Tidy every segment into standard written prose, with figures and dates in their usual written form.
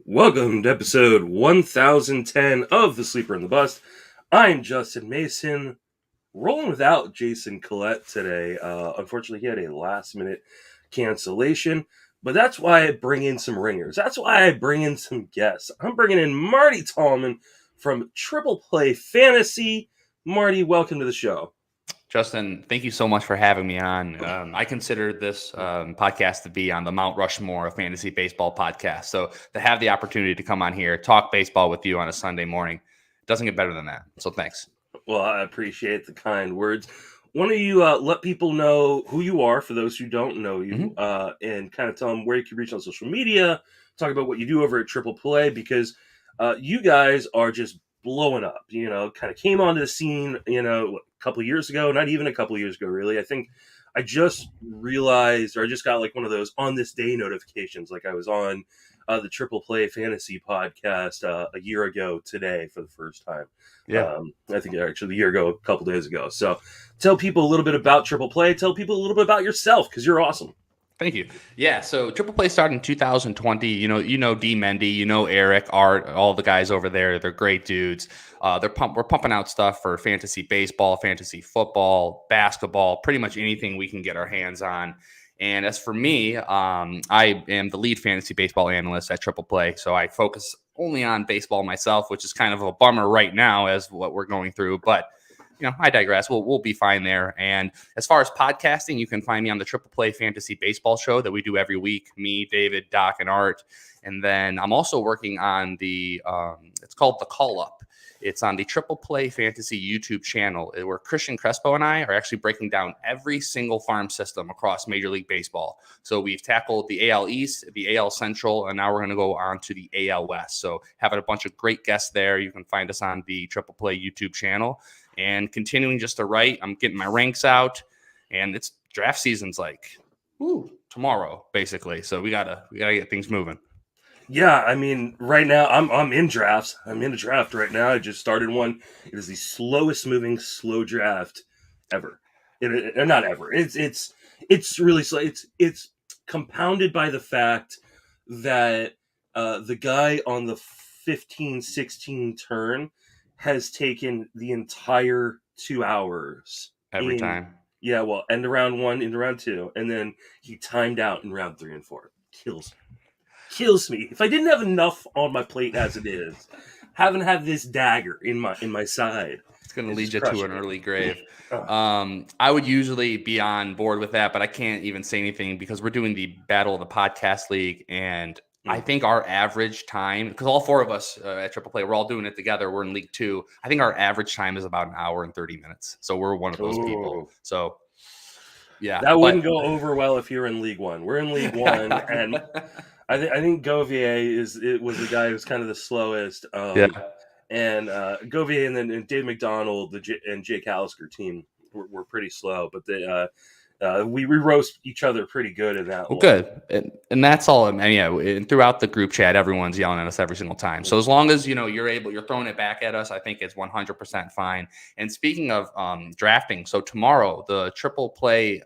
Welcome to episode 1010 of The Sleeper and the Bust. I'm Justin Mason, rolling without Jason Collette today. Unfortunately, he had a last-minute cancellation, but that's why I bring in some ringers. That's why I bring in some guests. I'm bringing in Marty Tallman from Triple Play Fantasy. Marty, welcome to the show. Justin, thank you so much for having me on. I consider this podcast to be on the Mount Rushmore of fantasy baseball podcasts. So to have the opportunity to come on here, talk baseball with you on a Sunday morning, doesn't get better than that. So thanks. Well, I appreciate the kind words. Why don't you let people know who you are for those who don't know you, and kind of tell them where you can reach on social media, talk about what you do over at Triple Play, because you guys are just blowing up, kind of came onto the scene, a couple of years ago, not even a couple of years ago, really. I think I just realized, or I just got like one of those on this day notifications, like I was on the Triple Play Fantasy podcast a year ago today for the first time. Yeah. I think actually a year ago, a couple days ago. So tell people a little bit about Triple Play. Tell people a little bit about yourself, because you're awesome. Thank you. Yeah, so Triple Play started in 2020. You know D. Mendy, Eric, Art, all the guys over there. They're great dudes. We're pumping out stuff for fantasy baseball, fantasy football, basketball, pretty much anything we can get our hands on. And as for me, I am the lead fantasy baseball analyst at Triple Play, so I focus only on baseball myself, which is kind of a bummer right now as what we're going through, but I digress. We'll be fine there. And as far as podcasting, you can find me on the Triple Play Fantasy Baseball show that we do every week. Me, David, Doc, and Art. And then I'm also working on the it's called The Call Up. It's on the Triple Play Fantasy YouTube channel, where Christian Crespo and I are actually breaking down every single farm system across Major League Baseball. So we've tackled the AL East, the AL Central, and now we're going to go on to the AL West. So having a bunch of great guests there. You can find us on the Triple Play YouTube channel. And continuing just to write, I'm getting my ranks out, and it's draft season's like tomorrow, basically. So we gotta get things moving. Yeah, I mean, right now I'm in drafts. I'm in a draft right now. I just started one. It is the slowest moving slow draft ever. Not ever. It's really slow. It's compounded by the fact that the guy on the 15-16 turn has taken the entire 2 hours every time. Yeah, well, end of round 1 into round 2, and then he timed out in round 3 and 4. Kills me. If I didn't have enough on my plate as it is, having had this dagger in my side, it's going to lead you to an early grave. I would usually be on board with that, but I can't even say anything because we're doing the Battle of the Podcast League, and I think our average time, because all four of us at Triple Play, we're all doing it together. We're in League 2. I think our average time is about an hour and 30 minutes. So we're one of those people. So, yeah. That wouldn't go over well if you're in League 1. We're in League 1, and I think Govier was the guy who's kind of the slowest. And Govier and then Dave McDonald and Jake Hallisker team were pretty slow, but they we roast each other pretty good in that one. Good. And that's all. And and throughout the group chat, everyone's yelling at us every single time. So as long as, you're throwing it back at us, I think it's 100% fine. And speaking of drafting, so tomorrow, the Triple Play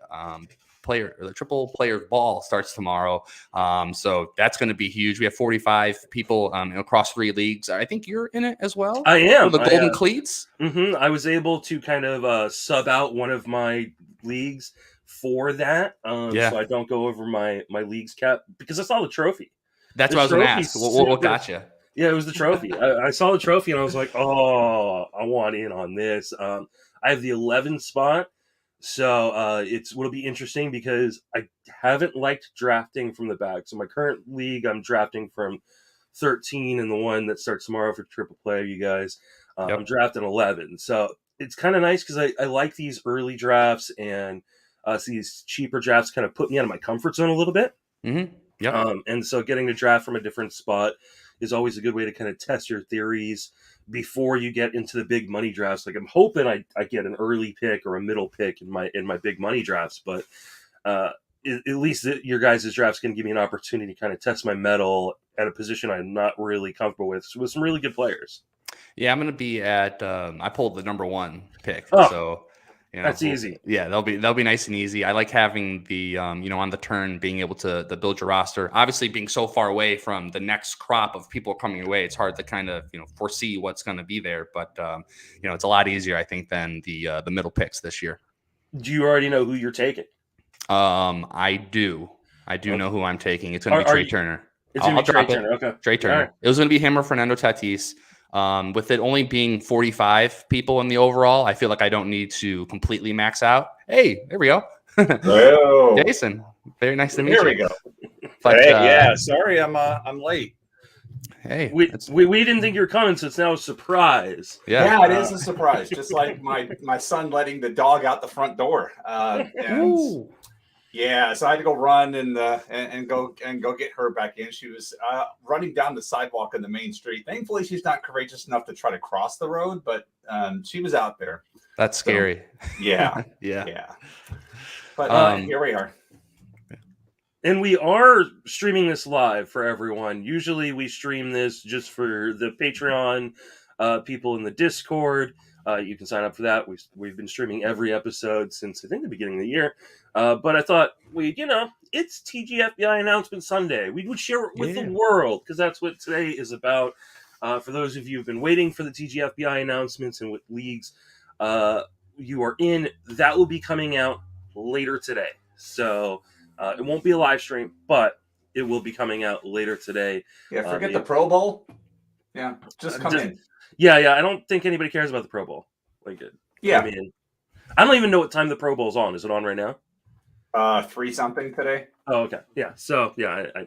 the Triple Players Ball starts tomorrow. So that's going to be huge. We have 45 people across 3 leagues. I think you're in it as well. I am. For the Golden Cleats. I was able to kind of sub out one of my leagues for that, so I don't go over my league's cap, because I saw the trophy. That's what I was going to ask. What got you? Yeah, it was the trophy. I saw the trophy and I was like, oh, I want in on this. I have the 11th spot, so it'll be interesting because I haven't liked drafting from the back. So my current league, I'm drafting from 13, and the one that starts tomorrow for Triple Play, you guys, I'm drafting 11. So it's kind of nice because I like these early drafts, and so these cheaper drafts kind of put me out of my comfort zone a little bit. Mm-hmm. Yep. And so getting to draft from a different spot is always a good way to kind of test your theories before you get into the big money drafts. Like, I'm hoping I get an early pick or a middle pick in my big money drafts, but at least your guys' drafts can give me an opportunity to kind of test my mettle at a position I'm not really comfortable with some really good players. Yeah, I'm going to be at I pulled the number 1 pick. So That's easy. Yeah, they'll be nice and easy. I like having the on the turn, being able to build your roster. Obviously, being so far away from the next crop of people coming away, it's hard to kind of foresee what's going to be there. But it's a lot easier, I think, than the middle picks this year. Do you already know who you're taking? I do know who I'm taking. It's going to be Trey Turner. It's going to be Trey Turner. Okay, Trey Turner. Right. It was going to be him or Fernando Tatis. With it only being 45 people in the overall, I feel like I don't need to completely max out. Hey, there we go. Jason, very nice to meet you. Here we go. But, yeah, sorry, I'm late. Hey, we didn't think you were coming, so it's now a surprise. Yeah, it is a surprise. Just like my son letting the dog out the front door. Yeah, so I had to go run and go get her back in. She was running down the sidewalk in the main street. Thankfully, she's not courageous enough to try to cross the road, but she was out there. That's scary. So, yeah. But here we are. And we are streaming this live for everyone. Usually we stream this just for the Patreon people in the Discord. You can sign up for that. We've been streaming every episode since I think the beginning of the year. But I thought it's TGFBI Announcement Sunday. We would share it with the world because that's what today is about. For those of you who've been waiting for the TGFBI announcements and what leagues you are in, that will be coming out later today. So it won't be a live stream, but it will be coming out later today. Yeah, forget the Pro Bowl. Yeah, just come in. Yeah. I don't think anybody cares about the Pro Bowl. I don't even know what time the Pro Bowl's on. Is it on right now? 3-something today. Oh, okay. Yeah. So I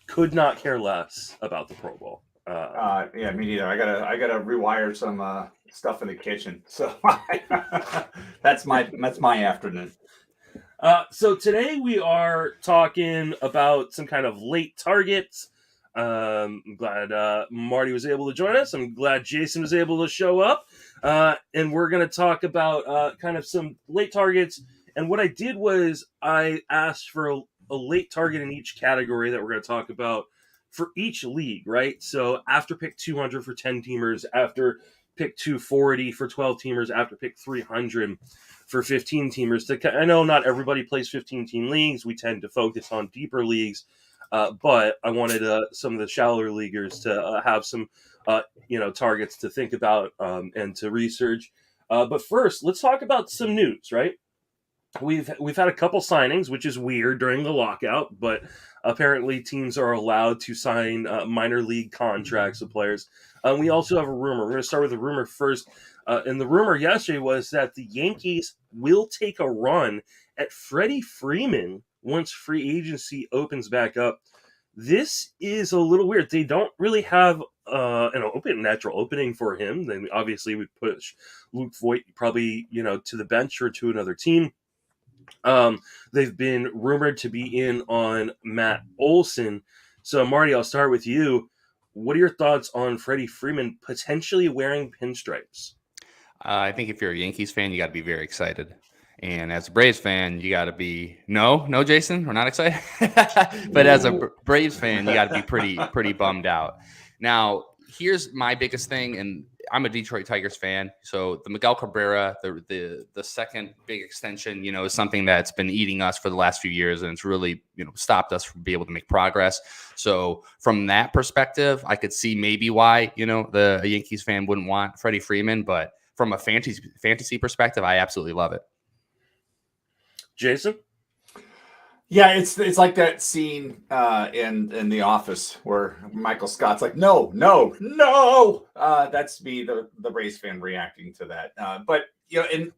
could not care less about the Pro Bowl. Yeah, me neither. I gotta rewire some stuff in the kitchen. So that's my afternoon. So today we are talking about some kind of late targets. I'm glad Marty was able to join us. I'm glad Jason was able to show up. And we're going to talk about kind of some late targets. And what I did was I asked for a late target in each category that we're going to talk about for each league, right? So after pick 200 for 10 teamers, after pick 240 for 12 teamers, after pick 300 for 15 teamers. I know not everybody plays 15-team leagues. We tend to focus on deeper leagues. But I wanted some of the shallower leaguers to have some, targets to think about and to research. But first, let's talk about some news, right? We've had a couple signings, which is weird during the lockout, but apparently teams are allowed to sign minor league contracts with players. We also have a rumor. We're going to start with the rumor first. And the rumor yesterday was that the Yankees will take a run at Freddie Freeman once free agency opens back up. This is a little weird. They don't really have an natural opening for him. Then obviously would push Luke Voigt probably to the bench or to another team. They've been rumored to be in on Matt Olson. So Marty, I'll start with you. What are your thoughts on Freddie Freeman potentially wearing pinstripes? I think if you're a Yankees fan, you got to be very excited. And as a Braves fan, you got to be no, Jason, we're not excited. But as a Braves fan, you got to be pretty bummed out. Now, here's my biggest thing, and I'm a Detroit Tigers fan, so the Miguel Cabrera, the second big extension, is something that's been eating us for the last few years, and it's really stopped us from being able to make progress. So from that perspective, I could see maybe why a Yankees fan wouldn't want Freddie Freeman, but from a fantasy perspective, I absolutely love it. Jason? Yeah, it's like that scene in The Office where Michael Scott's like, no. That's me, the Rays fan, reacting to that. But and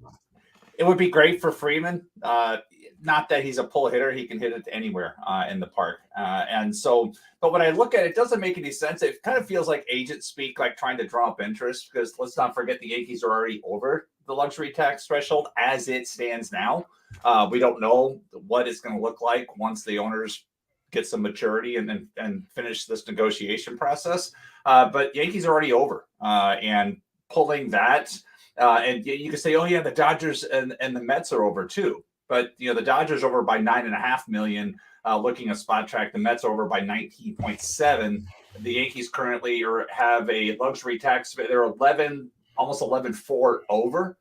it would be great for Freeman. Not that he's a pull hitter; he can hit it anywhere in the park. But when I look at it, it doesn't make any sense. It kind of feels like agent speak, like trying to draw up interest. Because let's not forget the Yankees are already over the luxury tax threshold as it stands now. We don't know what it's going to look like once the owners get some maturity and finish this negotiation process. But Yankees are already over and pulling that. And you can say, oh yeah, the Dodgers and the Mets are over too. But the Dodgers over by $9.5 million. Looking at Spot Track, the Mets over by 19.7. The Yankees currently have a luxury tax. They're almost 11.4 over.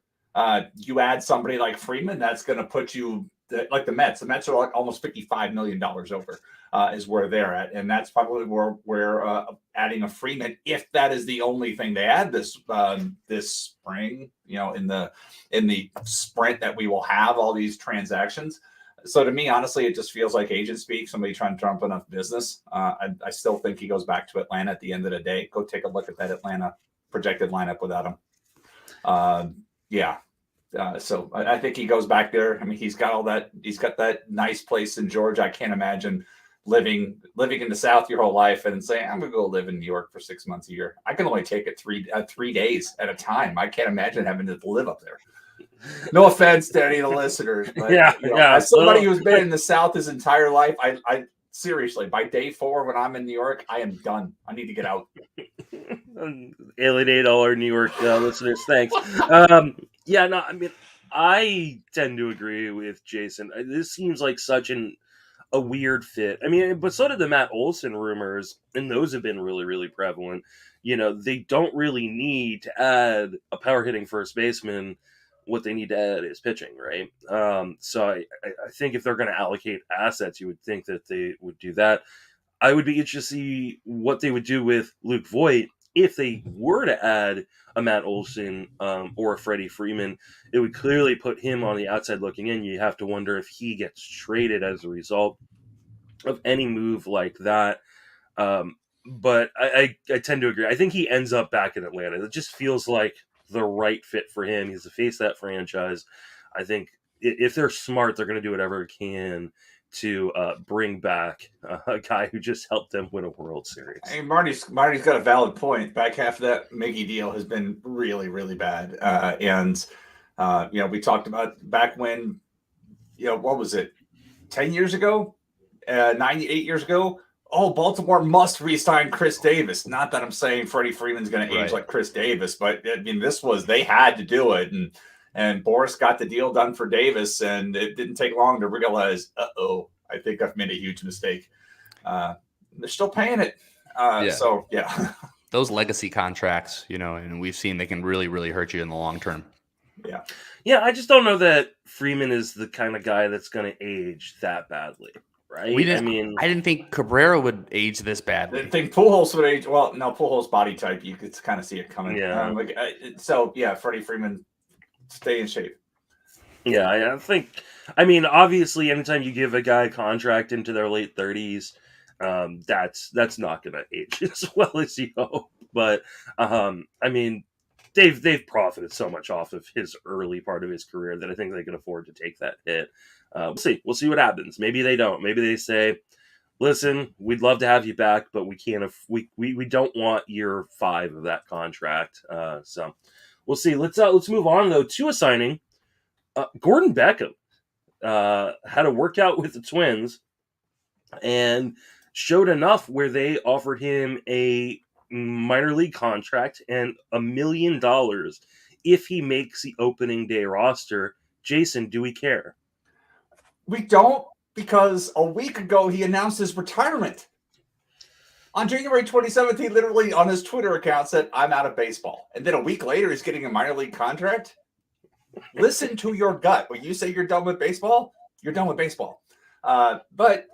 You add somebody like Freeman, that's going to put you like the Mets. The Mets are like almost $55 million over is where they're at. And that's probably where we're adding a Freeman, if that is the only thing they add this spring, in the sprint that we will have all these transactions. So to me, honestly, it just feels like agent speak, somebody trying to trump enough business. I still think he goes back to Atlanta at the end of the day. Go take a look at that Atlanta projected lineup without him. So I think he goes back there. I mean, he's got all that. He's got that nice place in Georgia. I can't imagine living in the South your whole life and saying, I'm going to go live in New York for 6 months a year. I can only take it 3 days at a time. I can't imagine having to live up there. No offense to any of the listeners, but as somebody who's been in the South his entire life, I seriously, by day 4 when I'm in New York, I am done. I need to get out. Alienate all our New York listeners. Thanks. I tend to agree with Jason. This seems like such a weird fit. I mean, but so did the Matt Olson rumors, and those have been really, really prevalent. They don't really need to add a power hitting first baseman. What they need to add is pitching, right? So I think if they're going to allocate assets, you would think that they would do that. I would be interested to see what they would do with Luke Voit if they were to add a Matt Olson or a Freddie Freeman. It would clearly put him on the outside looking in. You have to wonder if he gets traded as a result of any move like that. But I tend to agree. I think he ends up back in Atlanta. It just feels like the right fit for him. He's the face of that franchise. I think if they're smart, they're going to do whatever it can to bring back a guy who just helped them win a World Series. Hey, Marty's got a valid point. Back half of that Miggy deal has been really, really bad. We talked about back when, what was it, 10 years ago, 8 years ago? Oh, Baltimore must re-sign Chris Davis. Not that I'm saying Freddie Freeman's going to age like Chris Davis, but I mean, they had to do it. And Boris got the deal done for Davis, and it didn't take long to realize, I think I've made a huge mistake. They're still paying it. So, yeah. Those legacy contracts, and we've seen they can really, really hurt you in the long term. Yeah. Yeah, I just don't know that Freeman is the kind of guy that's going to age that badly. Right? I didn't think Cabrera would age this badly. I didn't think Pujols would age. Well, no, Pujols body type, you could kind of see it coming. Yeah. Freddie Freeman, stay in shape. Yeah, I think. I mean, obviously, anytime you give a guy a contract into their late 30s, that's not going to age as well as you hope. But I mean, they've profited so much off of his early part of his career that I think they can afford to take that hit. We'll see what happens. Maybe they don't. Maybe they say, listen, we'd love to have you back, but we can't. We don't want year 5 of that contract. So we'll see. Let's move on though to a signing. Gordon Beckham had a workout with the Twins and showed enough where they offered him a minor league contract and $1 million if he makes the opening day roster. Jason, do we care? We don't, because a week ago he announced his retirement. On January 27th, he literally on his Twitter account said, I'm out of baseball. And then a week later, he's getting a minor league contract. Listen to your gut. When you say you're done with baseball, you're done with baseball. But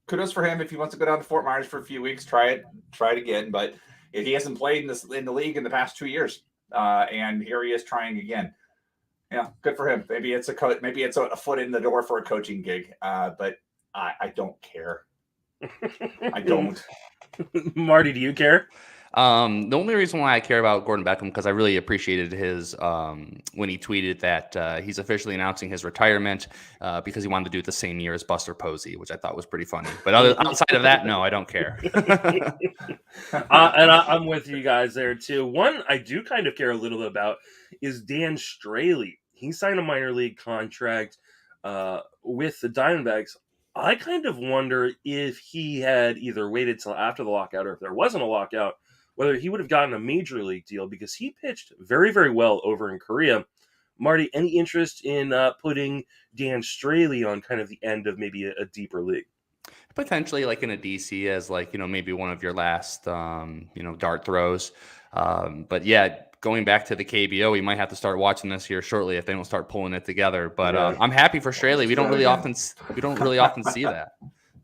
kudos for him. If he wants to go down to Fort Myers for a few weeks, try it again. But if he hasn't played in the league in the past 2 years, and here he is trying again. Yeah, good for him. Maybe it's a foot in the door for a coaching gig. But I don't care. I don't. Marty, do you care? The only reason why I care about Gordon Beckham, because I really appreciated his when he tweeted that he's officially announcing his retirement because he wanted to do it the same year as Buster Posey, which I thought was pretty funny. But outside of that, no, I don't care. I'm with you guys there too. One I do kind of care a little bit about is Dan Straley. He signed a minor league contract with the Diamondbacks. I kind of wonder if he had either waited till after the lockout or if there wasn't a lockout, whether he would have gotten a major league deal, because he pitched very, very well over in Korea. Marty, any interest in putting Dan Straley on kind of the end of maybe a deeper league? Potentially like in a DC as maybe one of your last, dart throws. But yeah, going back to the KBO, we might have to start watching this here shortly if they don't start pulling it together. But I'm happy for Straley. We don't really often see that,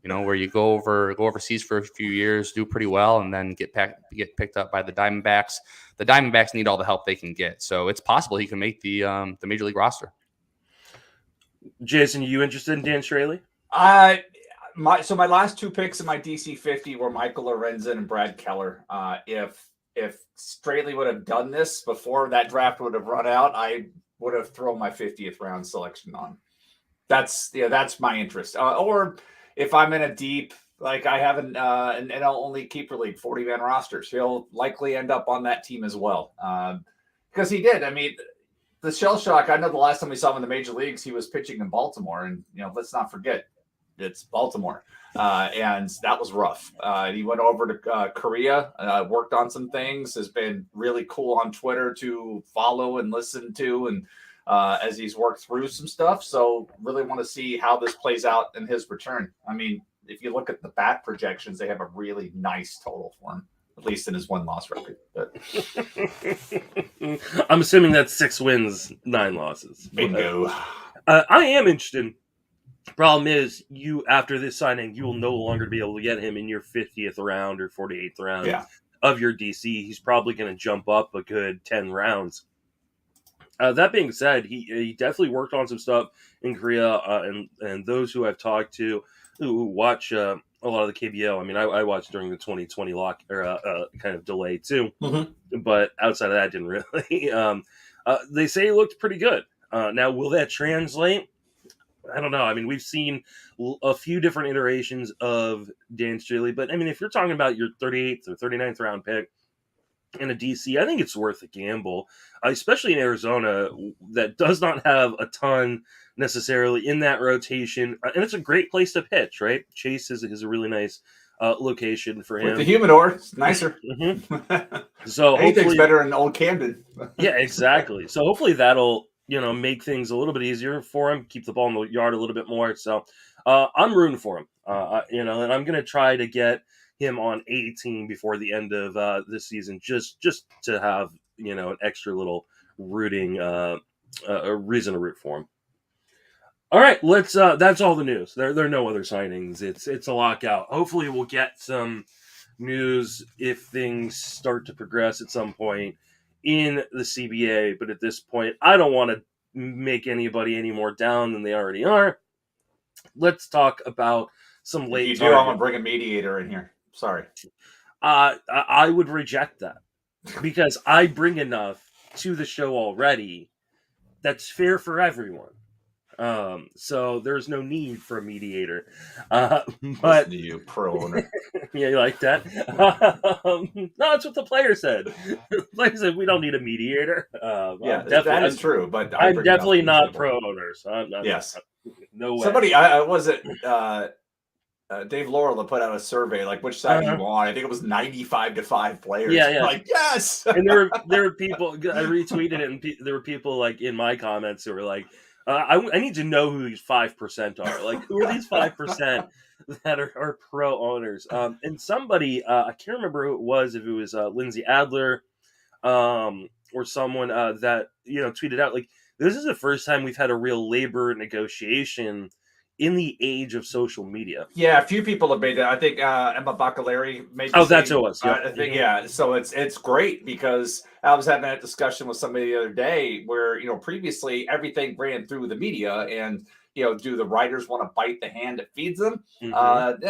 where you go overseas for a few years, do pretty well, and then get picked up by the Diamondbacks. The Diamondbacks need all the help they can get, so it's possible he can make the major league roster. Jason, you interested in Dan Straley? My last 2 picks in my DC 50 were Michael Lorenzen and Brad Keller. If Straley would have done this before that draft would have run out, I would have thrown my 50th round selection on. That's my interest. Or if I'm in a deep, like I have an NL only keeper league, 40-man rosters, he'll likely end up on that team as well. Because he did. I mean, the shell shock, I know the last time we saw him in the major leagues, he was pitching in Baltimore. And, let's not forget, it's Baltimore. And that was rough. He went over to Korea, worked on some things, has been really cool on Twitter to follow and listen to, and as he's worked through some stuff. So really want to see how this plays out in his return. I mean, if you look at the bat projections, they have a really nice total for him, at least in his 1-loss record. But I'm assuming that's 6 wins, 9 losses. Bingo. I am interested. Problem is, after this signing, you will no longer be able to get him in your 50th round or 48th round of your DC. He's probably going to jump up a good 10 rounds. That being said, he definitely worked on some stuff in Korea, and those who I've talked to who watch a lot of the KBO. I mean, I watched during the 2020 lock or kind of delay too, but outside of that, didn't really. They say he looked pretty good. Now, will that translate? I don't know. I mean, we've seen a few different iterations of Dan Straley, but I mean, if you're talking about your 38th or 39th round pick in a DC, I think it's worth a gamble, especially in Arizona that does not have a ton necessarily in that rotation. And it's a great place to pitch, right? Chase is a really nice location for him. With the humidor, it's nicer. So anything's better in Old Camden. Yeah, exactly. So hopefully that'll, make things a little bit easier for him, keep the ball in the yard a little bit more. So I'm rooting for him, and I'm going to try to get him on a team before the end of this season, just to have, an extra little rooting, a reason to root for him. All right, let's. That's all the news. There are no other signings. It's a lockout. Hopefully we'll get some news if things start to progress at some point in the CBA, but at this point, I don't want to make anybody any more down than they already are. Let's talk about some late. You do. I'm gonna bring a mediator in here. Sorry. I would reject that because I bring enough to the show already that's fair for everyone. So there's no need for a mediator. But you pro owner. Yeah, you like that? No, that's what the player said. The player said we don't need a mediator. That is true. But I'm definitely not pro owners. Yes. No way. Somebody, was it Dave Laurel that put out a survey like which side do you want? I think it was 95-5 players. Yeah. Like yes. And there were people. I retweeted it, and there were people like in my comments who were like, I need to know who these 5% are. Like, who are these 5% that are pro owners? And somebody, I can't remember who it was, if it was Lindsay Adler or someone that, tweeted out, like, this is the first time we've had a real labor negotiation in the age of social media. Yeah, a few people have made that. I think Emma Bacalari made. That's who it was. I think So it's great because I was having that discussion with somebody the other day where previously everything ran through the media and do the writers want to bite the hand that feeds them?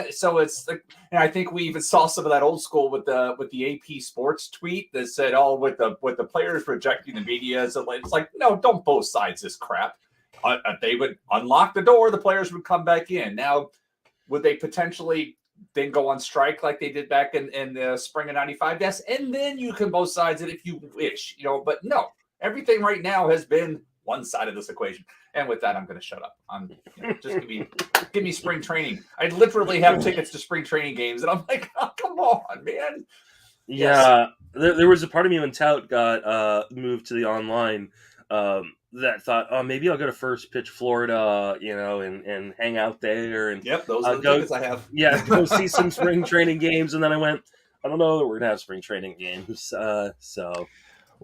So it's and I think we even saw some of that old school with the AP Sports tweet that said, "Oh, with the players rejecting the media." So it's like, no, don't both sides this crap. They would unlock the door, the players would come back in. Now, would they potentially then go on strike like they did back in the spring of '95? Yes, and then you can both sides it if you wish, But no, everything right now has been one side of this equation. And with that, I'm going to shut up. Just give me spring training. I literally have tickets to spring training games, and I'm like, oh, come on, man. Yeah, yes. There was a part of me when Tout got moved to the online. That thought, oh, maybe I'll go to First Pitch Florida, and hang out there. And yep, those are the tickets I have. Yeah, go see some spring training games. And then I went, I don't know that we're going to have spring training games. So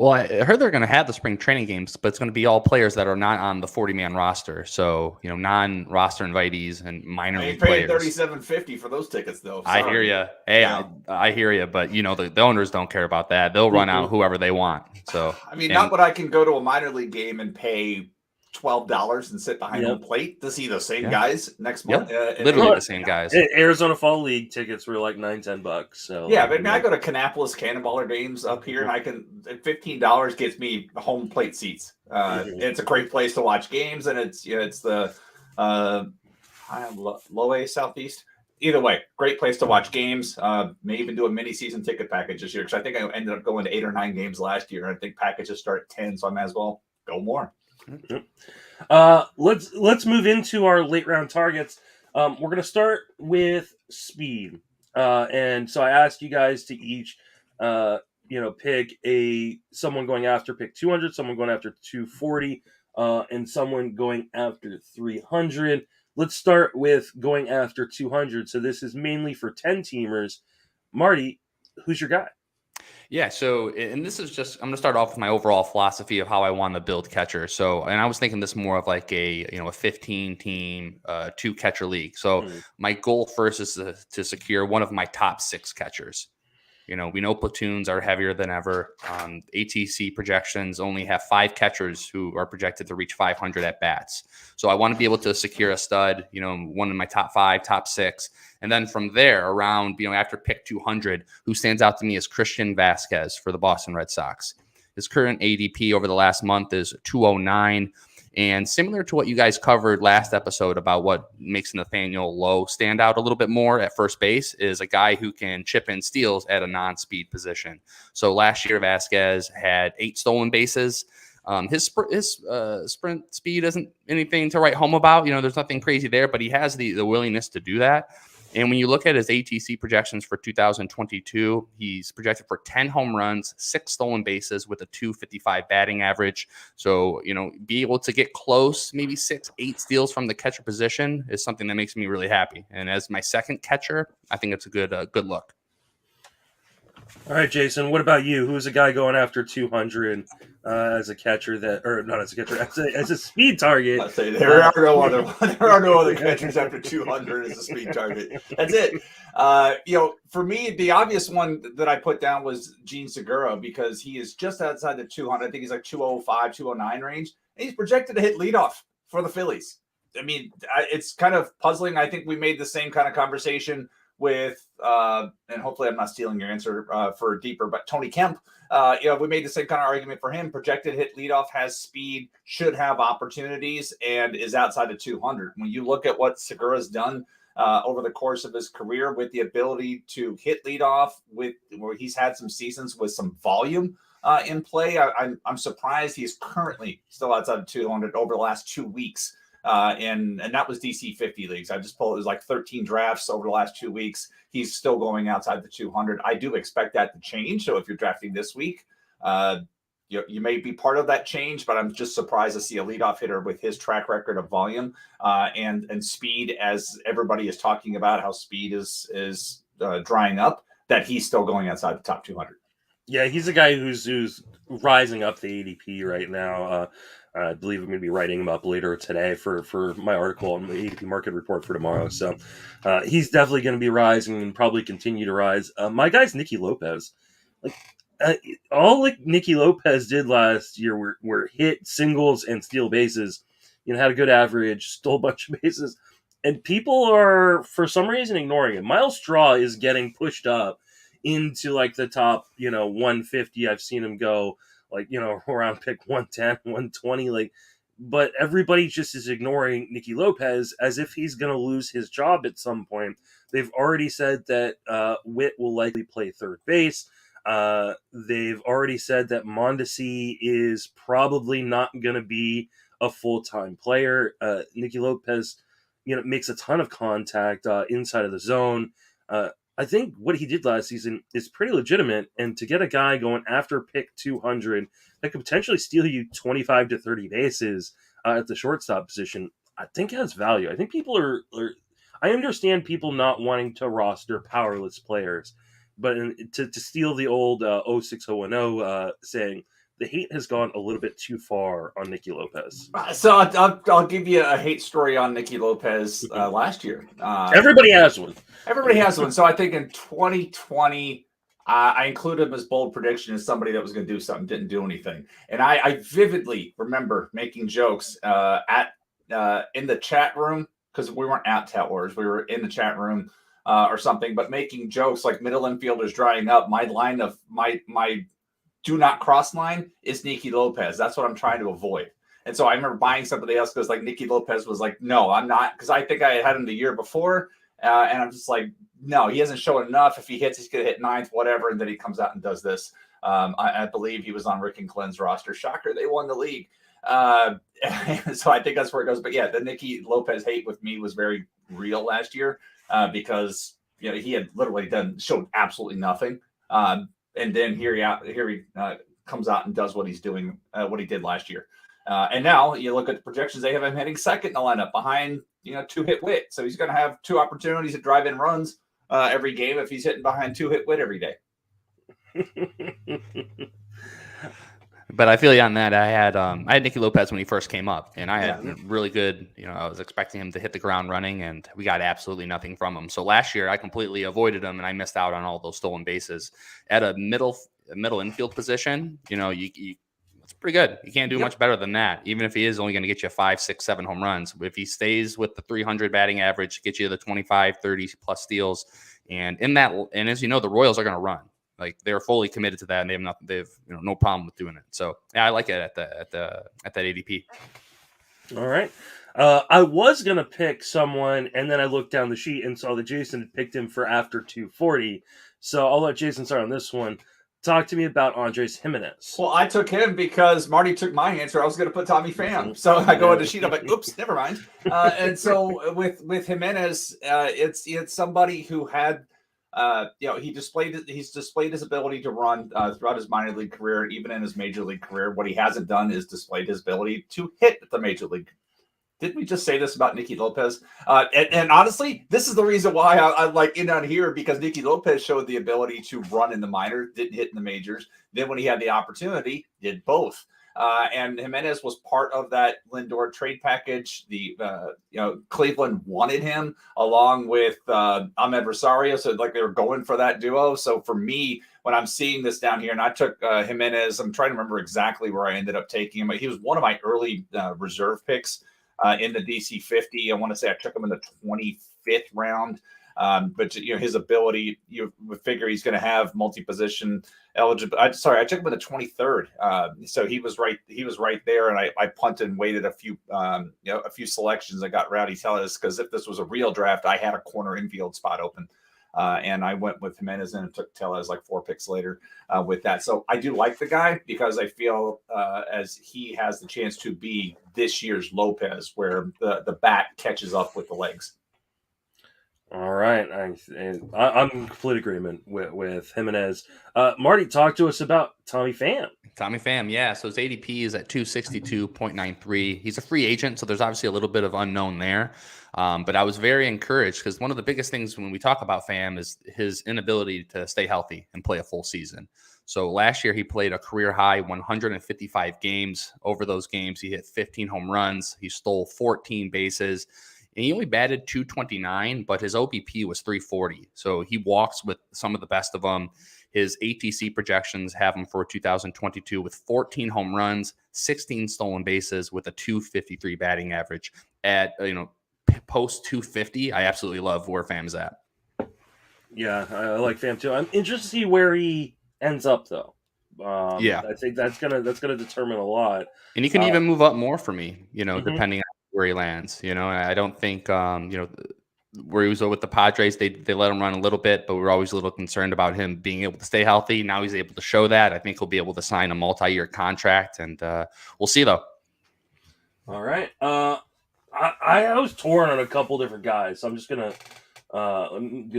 Well, I heard they're going to have the spring training games, but it's going to be all players that are not on the 40-man roster. So, non-roster invitees and minor league players. $37.50 for those tickets, though. Sorry. I hear you. Hey, yeah. I hear you. But, the owners don't care about that. They'll run out whoever they want. So, not what I can go to a minor league game and pay $12 and sit behind home plate to see those same guys next month. Literally the same guys. Arizona Fall League tickets were like $9-10. So but I go to Kannapolis Cannonballer games up here, and I can $15 gets me home plate seats. It's a great place to watch games, and it's the Low Southeast. Either way, great place to watch games. May even do a mini season ticket package this year, because I think I ended up going to 8 or 9 games last year. I think packages start at 10, so I might as well go more. Let's move into our late round targets. We're going to start with speed. And so I asked you guys to each, pick someone going after pick 200, someone going after 240, and someone going after 300. Let's start with going after 200. So this is mainly for 10-teamers. Marty, who's your guy? Yeah, so, and this is just, I'm going to start off with my overall philosophy of how I want to build catcher. So, and I was thinking this more of like a 15-team, 2-catcher league. So my goal first is to secure one of my top 6 catchers. We know platoons are heavier than ever. ATC projections only have 5 catchers who are projected to reach 500 at bats. So I want to be able to secure a stud, one in my top 5, top 6. And then from there around, after pick 200, who stands out to me is Christian Vasquez for the Boston Red Sox. His current ADP over the last month is 209. And similar to what you guys covered last episode about what makes Nathaniel Lowe stand out a little bit more at first base is a guy who can chip in steals at a non-speed position. So last year, Vasquez had 8 stolen bases. His sprint speed isn't anything to write home about. There's nothing crazy there, but he has the willingness to do that. And when you look at his ATC projections for 2022, he's projected for 10 home runs, 6 stolen bases with a 255 batting average. So, be able to get close, maybe 6-8 steals from the catcher position is something that makes me really happy. And as my second catcher, I think it's a good look. All right, Jason, what about you? Who's a guy going after 200 as a catcher as a speed target? I'd say there are no other catchers after 200 as a speed target. That's it. For me, the obvious one that I put down was Gene Segura, because he is just outside the 200. I think he's like 205, 209 range. And he's projected to hit leadoff for the Phillies. I mean, it's kind of puzzling. I think we made the same kind of conversation with, and hopefully I'm not stealing your answer for deeper, but Tony Kemp, we made the same kind of argument for him. Projected hit leadoff, has speed, should have opportunities, and is outside the 200. When you look at what Segura's done over the course of his career with the ability to hit leadoff, where he's had some seasons with some volume in play, I'm surprised he's currently still outside of 200 over the last 2 weeks. And that was DC 50 leagues. I just pulled, it was like 13 drafts over the last 2 weeks. He's still going outside the 200. I do expect that to change. So if you're drafting this week, you may be part of that change, but I'm just surprised to see a leadoff hitter with his track record of volume and speed, as everybody is talking about how speed is drying up, that he's still going outside the top 200. Yeah, he's a guy who's rising up the ADP right now. I believe I'm going to be writing him up later today for my article on the ADP market report for tomorrow. So he's definitely going to be rising and probably continue to rise. My guy's Nikki Lopez. All Nikki Lopez did last year were hit singles and steal bases. Had a good average, stole a bunch of bases. And people are, for some reason, ignoring it. Miles Straw is getting pushed up into the top, 150. I've seen him go around pick 110, 120, but everybody just is ignoring Nikki Lopez as if he's going to lose his job at some point. They've already said that Witt will likely play third base. They've already said that Mondesi is probably not going to be a full-time player. Nikki Lopez, makes a ton of contact inside of the zone. I think what he did last season is pretty legitimate, and to get a guy going after pick 200 that could potentially steal you 25 to 30 bases at the shortstop position, I think has value. I think people I understand people not wanting to roster powerless players, but to steal the old 06010 saying, the hate has gone a little bit too far on Nikki Lopez. So I'll give you a hate story on Nikki Lopez last year. Everybody has one. Everybody has one. So I think in 2020, I included him as bold prediction as somebody that was going to do something, didn't do anything. And I vividly remember making jokes in the chat room, because we weren't at Tout Wars. We were in the chat room or something, but making jokes like middle infielders drying up. My line of my do not cross line is Nikki Lopez. That's what I'm trying to avoid. And so I remember buying somebody else because like Nikki Lopez was like, no, I'm not, because I think I had him the year before. And I'm just like, no, he hasn't shown enough. If he hits, he's going to hit ninth, whatever. And then he comes out and does this. I believe he was on Rick and Glenn's roster. Shocker, they won the league. So I think that's where it goes. But yeah, the Nikki Lopez hate with me was very real last year because he had literally showed absolutely nothing. And then here he comes out and does what he's doing, what he did last year. And now you look at the projections, they have him hitting second in the lineup behind, 2-hit Witt. So he's going to have 2 opportunities to drive in runs every game if he's hitting behind 2-hit Witt every day. But I feel you on that. I had Nikki Lopez when he first came up, and I had really good. I was expecting him to hit the ground running, and we got absolutely nothing from him. So last year, I completely avoided him, and I missed out on all those stolen bases at a middle infield position. It's pretty good. You can't do much better than that, even if he is only going to get you 5, 6, 7 home runs. If he stays with the 300 batting average, get you the 25, 30 plus steals, and as you know, the Royals are going to run. Like they're fully committed to that, and they have no problem with doing it. So yeah, I like it at that ADP. All right, I was gonna pick someone, and then I looked down the sheet and saw that Jason had picked him for after 240. So I'll let Jason start on this one. Talk to me about Andres Gimenez. Well, I took him because Marty took my answer. I was going to put Tommy Pham. So I go on the sheet. I'm like, oops, never mind. And so with Gimenez, it's somebody who had. He's displayed his ability to run throughout his minor league career, even in his major league career. What he hasn't done is displayed his ability to hit at the major league. Didn't we just say this about Nikki Lopez? And honestly, this is the reason why I like in on here, because Nikki Lopez showed the ability to run in the minors, didn't hit in the majors. Then when he had the opportunity, did both. And Gimenez was part of that Lindor trade package. The Cleveland wanted him along with Ahmed Rosario, so like they were going for that duo. So for me, when I'm seeing this down here, and I took Gimenez, I'm trying to remember exactly where I ended up taking him. He was one of my early reserve picks in the DC 50. I want to say I took him in the 25th round. But his ability, you would figure he's going to have multi-position eligible. I took him in the 23rd. So he was right there, and I punted and waited a few selections. I got Rowdy Tellez because if this was a real draft, I had a corner infield spot open, and I went with Gimenez and took Tellez like 4 picks later with that. So I do like the guy because I feel as he has the chance to be this year's Lopez, where the bat catches up with the legs. All right, I'm in complete agreement with Gimenez. Marty, talk to us about Tommy Pham. Tommy Pham, yeah. So his ADP is at 262.93. He's a free agent, so there's obviously a little bit of unknown there. But I was very encouraged because one of the biggest things when we talk about Pham is his inability to stay healthy and play a full season. So last year he played a career high 155 games. Over those games, he hit 15 home runs. He stole 14 bases. And he only batted .229, but his OBP was .340. So he walks with some of the best of them. His ATC projections have him for 2022 with 14 home runs, 16 stolen bases with a .253 batting average. At post 250, I absolutely love where Pham's at. Yeah, I like Pham too. I'm interested to see where he ends up, though. I think that's gonna determine a lot. And he can even move up more for me, depending on where he lands. I don't think where he was with the Padres, they let him run a little bit, but we were always a little concerned about him being able to stay healthy. Now he's able to show that. I think he'll be able to sign a multi-year contract, and we'll see though. All right, I was torn on a couple different guys, so I'm just gonna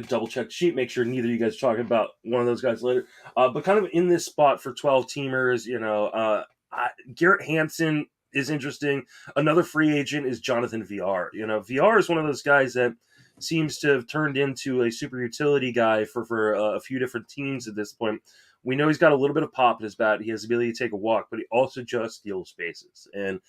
double check the sheet, make sure neither of you guys are talking about one of those guys later. But kind of in this spot for 12 teamers, Garrett Hampson is interesting. Another free agent is Jonathan VR. VR is one of those guys that seems to have turned into a super utility guy for a few different teams at this point. We know he's got a little bit of pop in his bat. He has the ability to take a walk, but he also just steals bases. And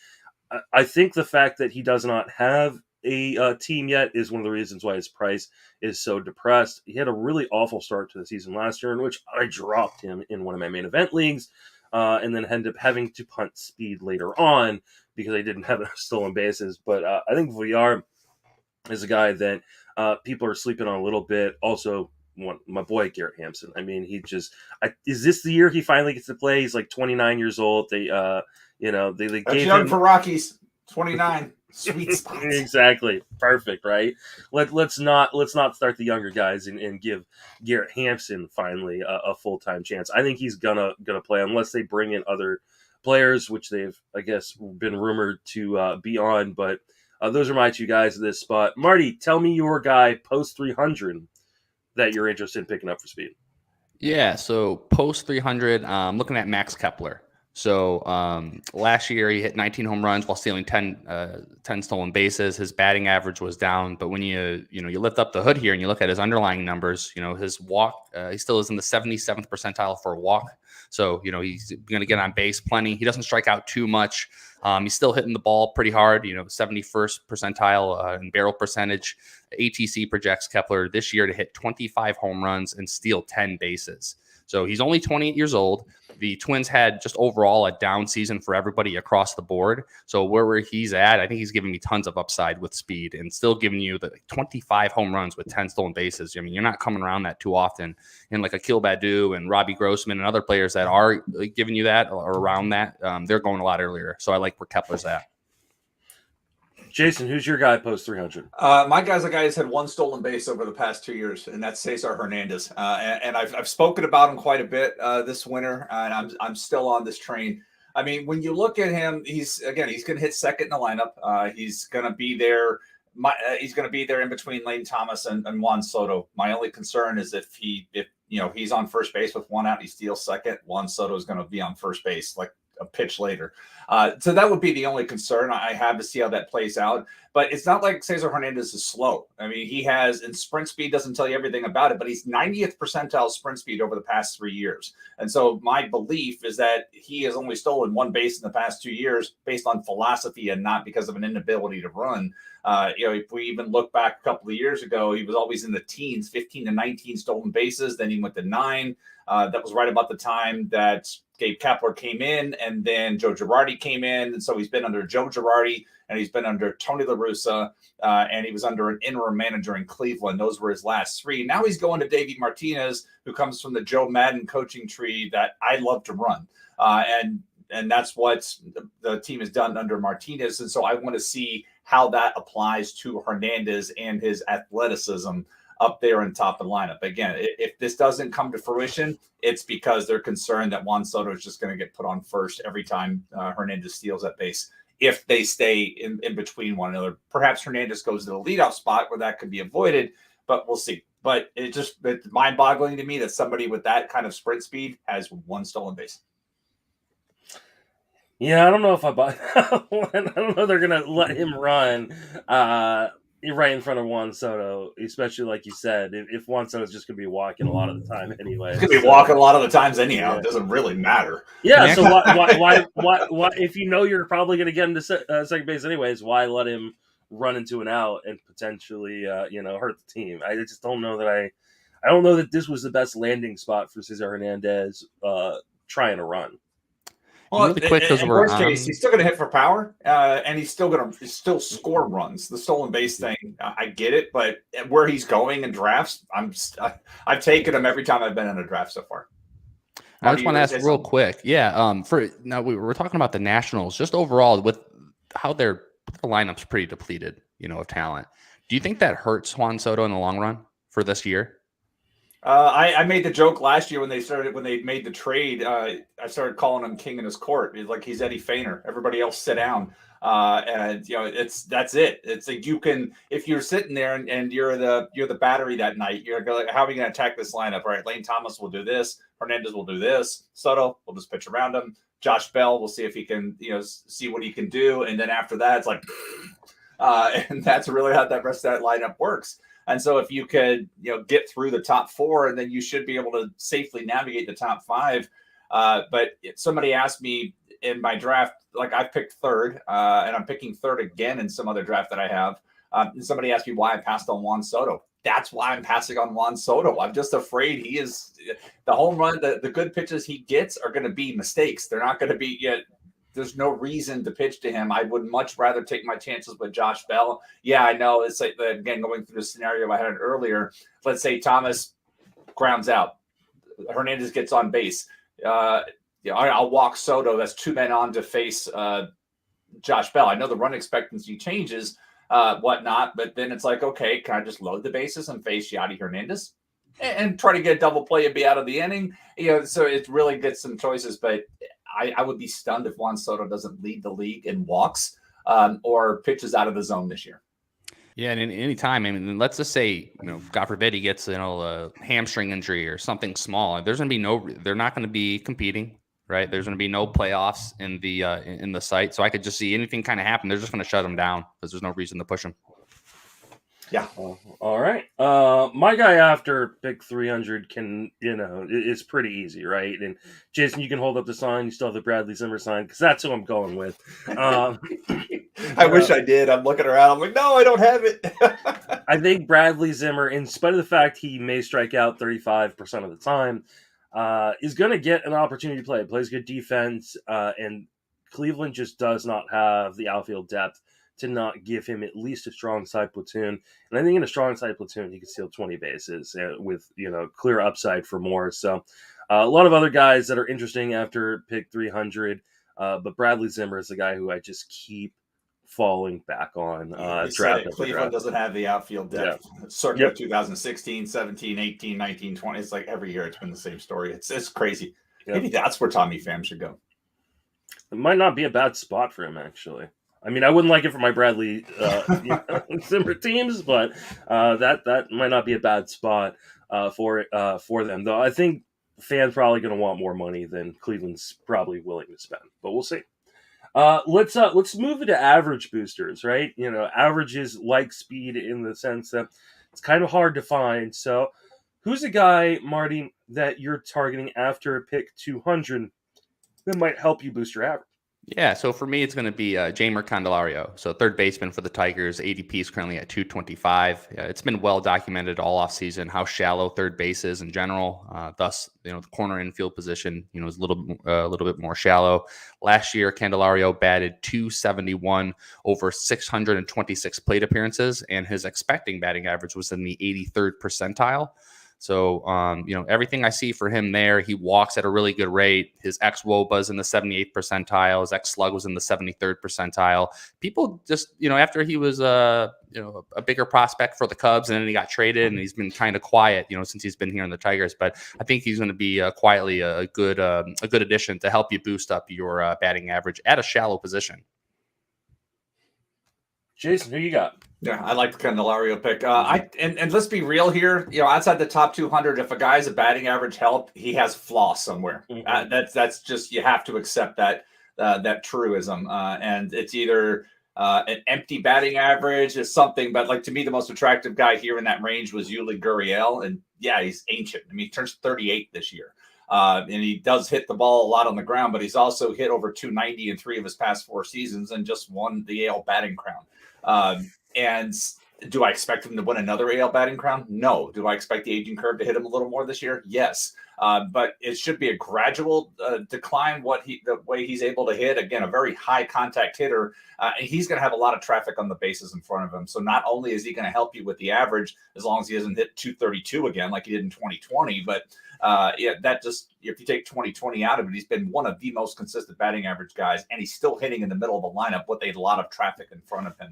I think the fact that he does not have a team yet is one of the reasons why his price is so depressed. He had a really awful start to the season last year, in which I dropped him in one of my main event leagues, and then ended up having to punt speed later on because I didn't have enough stolen bases. But I think VR is a guy that people are sleeping on a little bit. Also, my boy Garrett Hampson. I mean, is this the year he finally gets to play? He's like 29 years old. They That's gave young him for Rockies. 29. Sweet spot. Exactly. Perfect, right? Let's not start the younger guys and give Garrett Hampson finally a full-time chance. I think he's gonna play unless they bring in other players, which they've, I guess, been rumored to be on. But those are my two guys at this spot. Marty, tell me your guy post 300 that you're interested in picking up for speed. Yeah, so post 300, looking at Max Kepler. So last year he hit 19 home runs while stealing 10 stolen bases. His batting average was down, but when you lift up the hood here and you look at his underlying numbers, his walk, he still is in the 77th percentile for a walk. So he's going to get on base plenty. He doesn't strike out too much. He's still hitting the ball pretty hard. 71st percentile in barrel percentage. ATC projects Kepler this year to hit 25 home runs and steal 10 bases. So he's only 28 years old. The Twins had just overall a down season for everybody across the board. So where he's at, I think he's giving me tons of upside with speed and still giving you the 25 home runs with 10 stolen bases. I mean, you're not coming around that too often. And like Akil Baddoo and Robbie Grossman and other players that are giving you that or around that, they're going a lot earlier. So I like where Kepler's at. Jason, who's your guy post 300? My guy's a guy who's had one stolen base over the past 2 years, and that's Cesar Hernandez. And I've spoken about him quite a bit this winter, and I'm still on this train. I mean, when you look at him, he's going to hit second in the lineup. He's going to be there. He's going to be there in between Lane Thomas and Juan Soto. My only concern is if he's on first base with one out, he steals second. Juan Soto is going to be on first base like a pitch later. So that would be the only concern I have to see how that plays out. But it's not like Cesar Hernandez is slow. I mean, he has, and sprint speed doesn't tell you everything about it, but he's 90th percentile sprint speed over the past 3 years. And so my belief is that he has only stolen one base in the past 2 years based on philosophy and not because of an inability to run. If we even look back a couple of years ago, he was always in the teens, 15 to 19 stolen bases. Then he went to 9. That was right about the time that Gabe Kapler came in, and then Joe Girardi came in. And so he's been under Joe Girardi, and he's been under Tony La Russa, and he was under an interim manager in Cleveland. Those were his last 3. Now he's going to Davey Martinez, who comes from the Joe Madden coaching tree that I love to run. And that's what the team has done under Martinez. And so I want to see how that applies to Hernandez and his athleticism up there in top of the lineup. Again, if this doesn't come to fruition, it's because they're concerned that Juan Soto is just going to get put on first every time Hernandez steals that base. If they stay in between one another, perhaps Hernandez goes to the leadoff spot where that could be avoided, but we'll see. But it's mind-boggling to me that somebody with that kind of sprint speed has one stolen base. Yeah, I don't know if I buy that one. I don't know they're going to let him run right in front of Juan Soto, especially like you said, if Juan Soto's just going to be walking a lot of the time anyway. He's going to be walking a lot of the times anyhow. Yeah. It doesn't really matter. Yeah, so why if you know you're probably going to get him to second base anyways, why let him run into an out and potentially hurt the team? I just don't know that I don't know that this was the best landing spot for Cesar Hernandez trying to run. Well, really quick, in worst case, he's still going to hit for power, and he's still going to score runs. The stolen base thing, I get it, but where he's going in drafts, I've taken him every time I've been in a draft so far. I just want to ask real quick, for now we were talking about the Nationals, just overall with how their lineup's pretty depleted, of talent. Do you think that hurts Juan Soto in the long run for this year? I made the joke last year when they made the trade. I started calling him king in his court. It's like he's Eddie Feigner. Everybody else sit down. And that's it. It's like you can, if you're sitting there and you're the battery that night, you're like, how are we going to attack this lineup? All right, Lane Thomas will do this. Hernandez will do this. Soto will just pitch around him. Josh Bell will see if he can, see what he can do. And then after that, it's like, and that's really how that rest of that lineup works. And so if you could, get through the top 4, and then you should be able to safely navigate the top 5. But somebody asked me in my draft, like I picked 3rd, and I'm picking 3rd again in some other draft that I have. And somebody asked me why I passed on Juan Soto. That's why I'm passing on Juan Soto. I'm just afraid he is the home run. The good pitches he gets are going to be mistakes. They're not going to be yet. There's no reason to pitch to him. I would much rather take my chances with Josh Bell. Yeah, I know. It's like, again, going through the scenario I had earlier. Let's say Thomas grounds out. Hernandez gets on base. I'll walk Soto. That's 2 men on to face Josh Bell. I know the run expectancy changes, whatnot, but then it's like, okay, can I just load the bases and face Yadi Hernandez and try to get a double play and be out of the inning? So it really gets some choices, but I would be stunned if Juan Soto doesn't lead the league in walks or pitches out of the zone this year. Yeah, and any time, I mean, let's just say, God forbid he gets, a hamstring injury or something small. There's going to be they're not going to be competing, right? There's going to be no playoffs in the site. So I could just see anything kind of happen. They're just going to shut him down because there's no reason to push him. Yeah. All right. My guy after pick 300 it's pretty easy, right? And Jason, you can hold up the sign. You still have the Bradley Zimmer sign because that's who I'm going with. I wish I did. I'm looking around. I'm like, no, I don't have it. I think Bradley Zimmer, in spite of the fact he may strike out 35% of the time, is going to get an opportunity to play. Plays good defense, and Cleveland just does not have the outfield depth to not give him at least a strong side platoon. And I think in a strong side platoon, he can steal 20 bases with, clear upside for more. So a lot of other guys that are interesting after pick 300. But Bradley Zimmer is the guy who I just keep falling back on. Cleveland doesn't have the outfield depth. Yeah. Certainly 2016, 17, 18, 19, 20. It's like every year it's been the same story. It's crazy. Yep. Maybe that's where Tommy Pham should go. It might not be a bad spot for him, actually. I mean, I wouldn't like it for my Bradley Zimmer teams, but that might not be a bad spot for them. Though I think Pham's probably going to want more money than Cleveland's probably willing to spend, but we'll see. Let's move into average boosters, right? Averages like speed in the sense that it's kind of hard to find. So, who's a guy, Marty, that you're targeting after pick 200 that might help you boost your average? Yeah, so for me, it's going to be Jeimer Candelario. So third baseman for the Tigers. ADP is currently at 225. It's been well documented all offseason how shallow third base is in general. Thus, the corner infield position, is a little bit more shallow. Last year, Candelario batted 271 over 626 plate appearances, and his expecting batting average was in the 83rd percentile. So, everything I see for him there, he walks at a really good rate. His ex-WOBA is in the 78th percentile. His ex-slug was in the 73rd percentile. People just, after he was, a bigger prospect for the Cubs, and then he got traded, and he's been kind of quiet, since he's been here in the Tigers. But I think he's going to be quietly a good addition to help you boost up your batting average at a shallow position. Jason, who you got? Yeah, I like the Candelario pick. And let's be real here. Outside the top 200, if a guy's a batting average help, he has flaws somewhere. Mm-hmm. That's just, you have to accept that truism. And it's either an empty batting average or something. But like, to me, the most attractive guy here in that range was Yuli Gurriel, and yeah, he's ancient. I mean, he turns 38 this year. And he does hit the ball a lot on the ground, but he's also hit over 290 in 3 of his past 4 seasons and just won the AL batting crown. And do I expect him to win another AL batting crown? No. Do I expect the aging curve to hit him a little more this year? Yes. But it should be a gradual decline. The way he's able to hit, again, a very high contact hitter, and he's going to have a lot of traffic on the bases in front of him. So not only is he going to help you with the average, as long as he doesn't hit 232 again like he did in 2020, but if you take 2020 out of it, he's been one of the most consistent batting average guys, and he's still hitting in the middle of the lineup with a lot of traffic in front of him.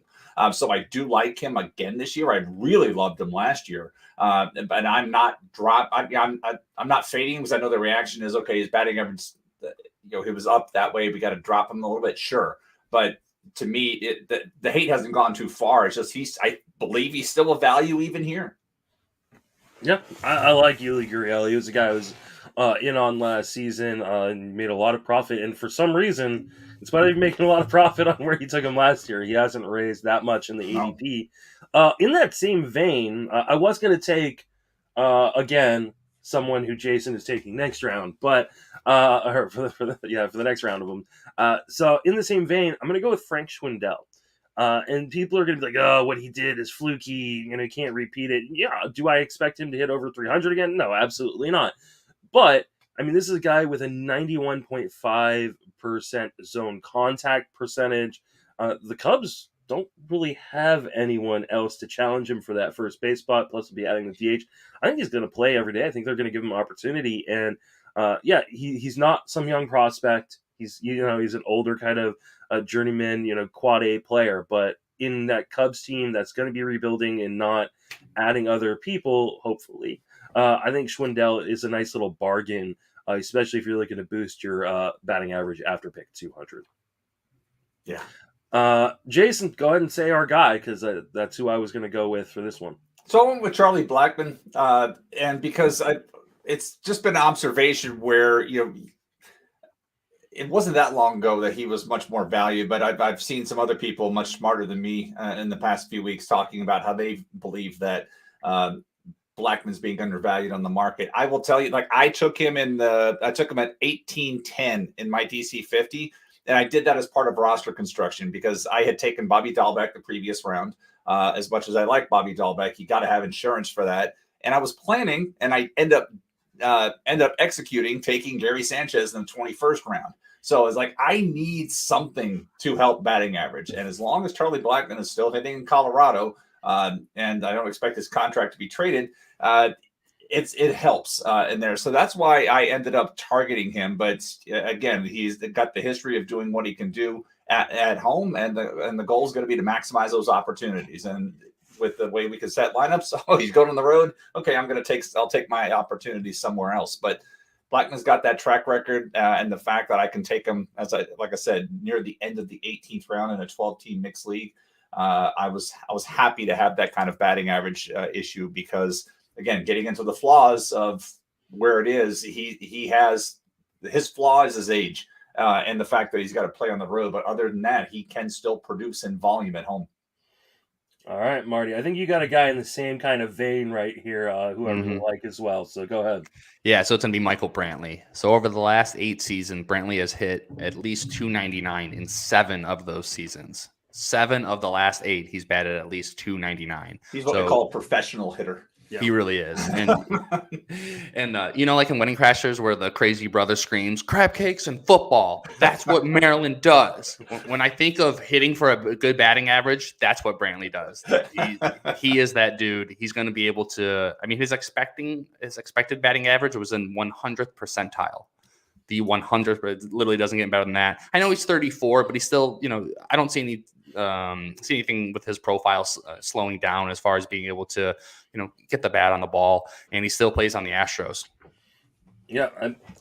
So I do like him again this year. I really loved him last year, but I'm not I'm not fading him because I know the reaction is, okay, his batting average, he was up that way. We got to drop him a little bit, sure, but to me, the hate hasn't gone too far. It's just I believe he's still a value even here. Yeah, I like Yuli Gurriel. He was a guy who was in on last season and made a lot of profit. And for some reason, in spite of making a lot of profit on where he took him last year, he hasn't raised that much in the No. ADP. In that same vein, I was going to take, again, someone who Jason is taking next round, but or for the next round of them. So in the same vein, I'm going to go with Frank Schwindel. And people are going to be like, oh, what he did is fluky. He can't repeat it. Yeah. Do I expect him to hit over 300 again? No, absolutely not. But, I mean, this is a guy with a 91.5% zone contact percentage. The Cubs don't really have anyone else to challenge him for that first base spot. Plus, he'll be adding the DH. I think he's going to play every day. I think they're going to give him opportunity. And, he's not some young prospect. He's an older kind of journeyman, quad A player, but in that Cubs team that's going to be rebuilding and not adding other people, hopefully, I think Schwindel is a nice little bargain, especially if you're looking to boost your batting average after pick 200. Yeah. Jason, go ahead and say our guy, because that's who I was going to go with for this one. So I went with Charlie Blackmon, and because it's just been an observation where it wasn't that long ago that he was much more valued, but I've seen some other people much smarter than me in the past few weeks talking about how they believe that Blackmon's being undervalued on the market. I will tell you, I took him at 1810 in my DC 50, and I did that as part of roster construction because I had taken Bobby Dahlbeck the previous round. As much as I like Bobby Dahlbeck, you got to have insurance for that. And I was planning, and I end up executing, taking Gary Sanchez in the 21st round. So it's like, I need something to help batting average. And as long as Charlie Blackmon is still hitting in Colorado, and I don't expect his contract to be traded, it helps in there. So that's why I ended up targeting him. But again, he's got the history of doing what he can do at home, and the goal is going to be to maximize those opportunities. And with the way we can set lineups, he's going on the road. Okay, I'll take my opportunities somewhere else. But Blackmon's got that track record, and the fact that I can take him, like I said, near the end of the 18th round in a 12-team mixed league. I was happy to have that kind of batting average issue because, again, getting into the flaws of where it is, he has his flaw is his age and the fact that he's got to play on the road. But other than that, he can still produce in volume at home. All right, Marty. I think you got a guy in the same kind of vein right here who I really like as well. So go ahead. Yeah, so it's going to be Michael Brantley. So over the last 8 seasons, Brantley has hit at least 299 in 7 of those seasons. 7 of the last 8, he's batted at least 299. He's what we call a professional hitter. Yeah. He really is. And like in Wedding Crashers where the crazy brother screams, crab cakes and football. That's what Maryland does. When I think of hitting for a good batting average, that's what Brantley does. He is that dude. He's going to be able to, his expected batting average was in 100th percentile. The 100th, but it literally doesn't get better than that. I know he's 34, but he's still, I don't see anything with his profile slowing down as far as being able to, get the bat on the ball, and he still plays on the Astros. Yeah,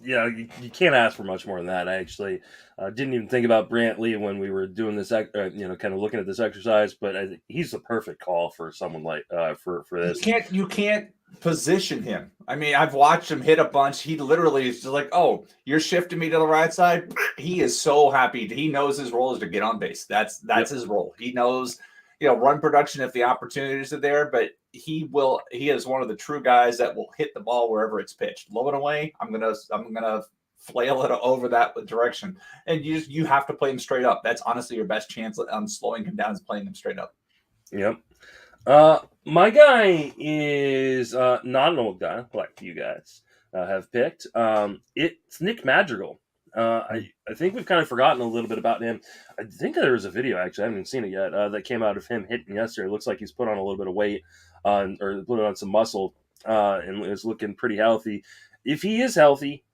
you can't ask for much more than that. I actually didn't even think about Brantley when we were doing this, kind of looking at this exercise. But I think he's the perfect call for someone like for this. You can't position him. I've watched him hit a bunch. He literally is just like, oh, you're shifting me to the right side. He is so happy. He knows his role is to get on base. That's his role. He knows, run production if the opportunities are there, but he is one of the true guys that will hit the ball wherever it's pitched. Low and away, I'm gonna flail it over that direction. And you have to play him straight up. That's honestly your best chance on slowing him down is playing him straight up. Yep. My guy is not an old guy like you guys have picked. It's Nick Madrigal. I think we've kind of forgotten a little bit about him. I think there was a video, actually, I haven't even seen it yet, that came out of him hitting yesterday. It looks like he's put on a little bit of weight or put on some muscle and is looking pretty healthy. If he is healthy,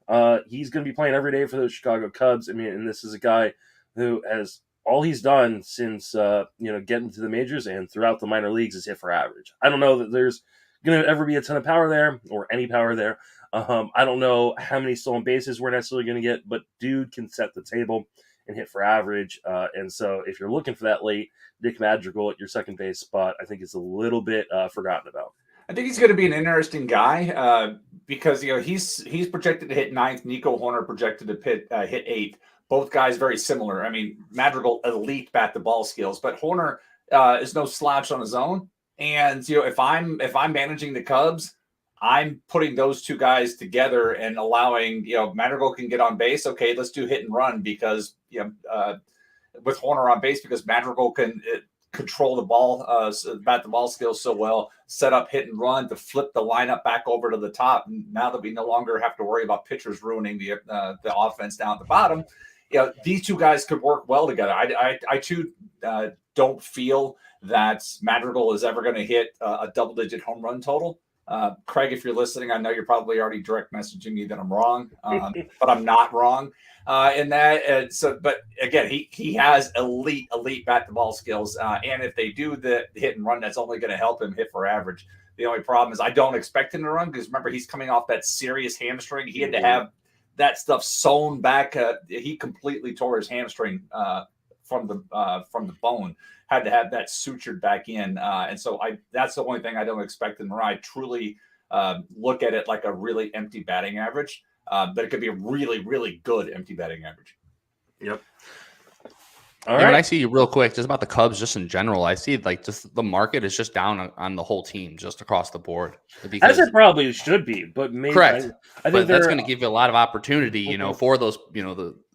he's going to be playing every day for the Chicago Cubs. And this is a guy who has all he's done since getting to the majors and throughout the minor leagues is hit for average. I don't know that there's going to ever be a ton of power there or any power there. I don't know how many stolen bases we're necessarily going to get, but dude can set the table and hit for average. And so if you're looking for that late Nick Madrigal at your second base spot, I think it's a little bit forgotten about. I think he's going to be an interesting guy because he's projected to hit 9th. Nico Hoerner projected to hit 8th. Both guys very similar. I mean, Madrigal elite bat the ball skills, but Hoerner is no slouch on his own. And if I'm managing the Cubs, I'm putting those two guys together and allowing Madrigal can get on base. Okay, let's do hit and run because with Hoerner on base because Madrigal can control the ball, bat the ball skills so well, set up hit and run to flip the lineup back over to the top. Now that we no longer have to worry about pitchers ruining the offense down at the bottom, these two guys could work well together. I too don't feel that Madrigal is ever going to hit a double-digit home run total. Craig, if you're listening, I know you're probably already direct messaging me that I'm wrong, but I'm not wrong in that. But again, he has elite bat to ball skills, and if they do the hit and run, that's only going to help him hit for average. The only problem is I don't expect him to run because remember he's coming off that serious hamstring. He had to have that stuff sewn back. He completely tore his hamstring from the bone. Had to have that sutured back in. And so that's the only thing I don't expect in Mariah. I truly look at it like a really empty batting average, but it could be a really, really good empty batting average. Yep. All right. When I see real quick, just about the Cubs, just in general, I see like just the market is just down on the whole team, just across the board. As it probably should be, but maybe correct. I think that's going to give you a lot of opportunity, for those,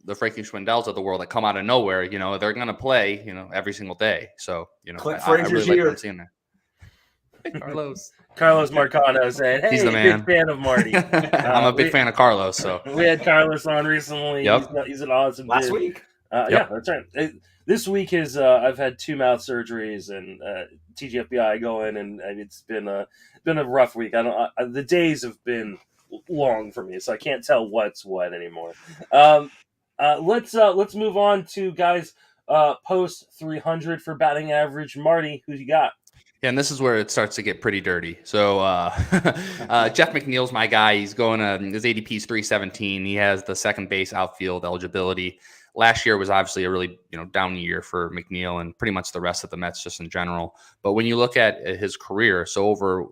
the Frankie Schwindells of the world that come out of nowhere, they're going to play, every single day. So, I really like what I'm seeing there. Carlos Marcano saying, "Hey, he's the man. Big fan of Marty." I'm a big fan of Carlos. So we had Carlos on recently. Yep. He's an awesome last dude. week. Yeah, that's right. This week is I've had 2 mouth surgeries and TGFBI going, and it's been a rough week. The days have been long for me, so I can't tell what's what anymore. Let's move on to guys post 300 for batting average. Marty, who you got? Yeah, and this is where it starts to get pretty dirty. So Jeff McNeil's my guy. He's going his ADP is 317. He has the second base outfield eligibility. Last year was obviously a really down year for McNeil and pretty much the rest of the Mets just in general. But when you look at his career, so over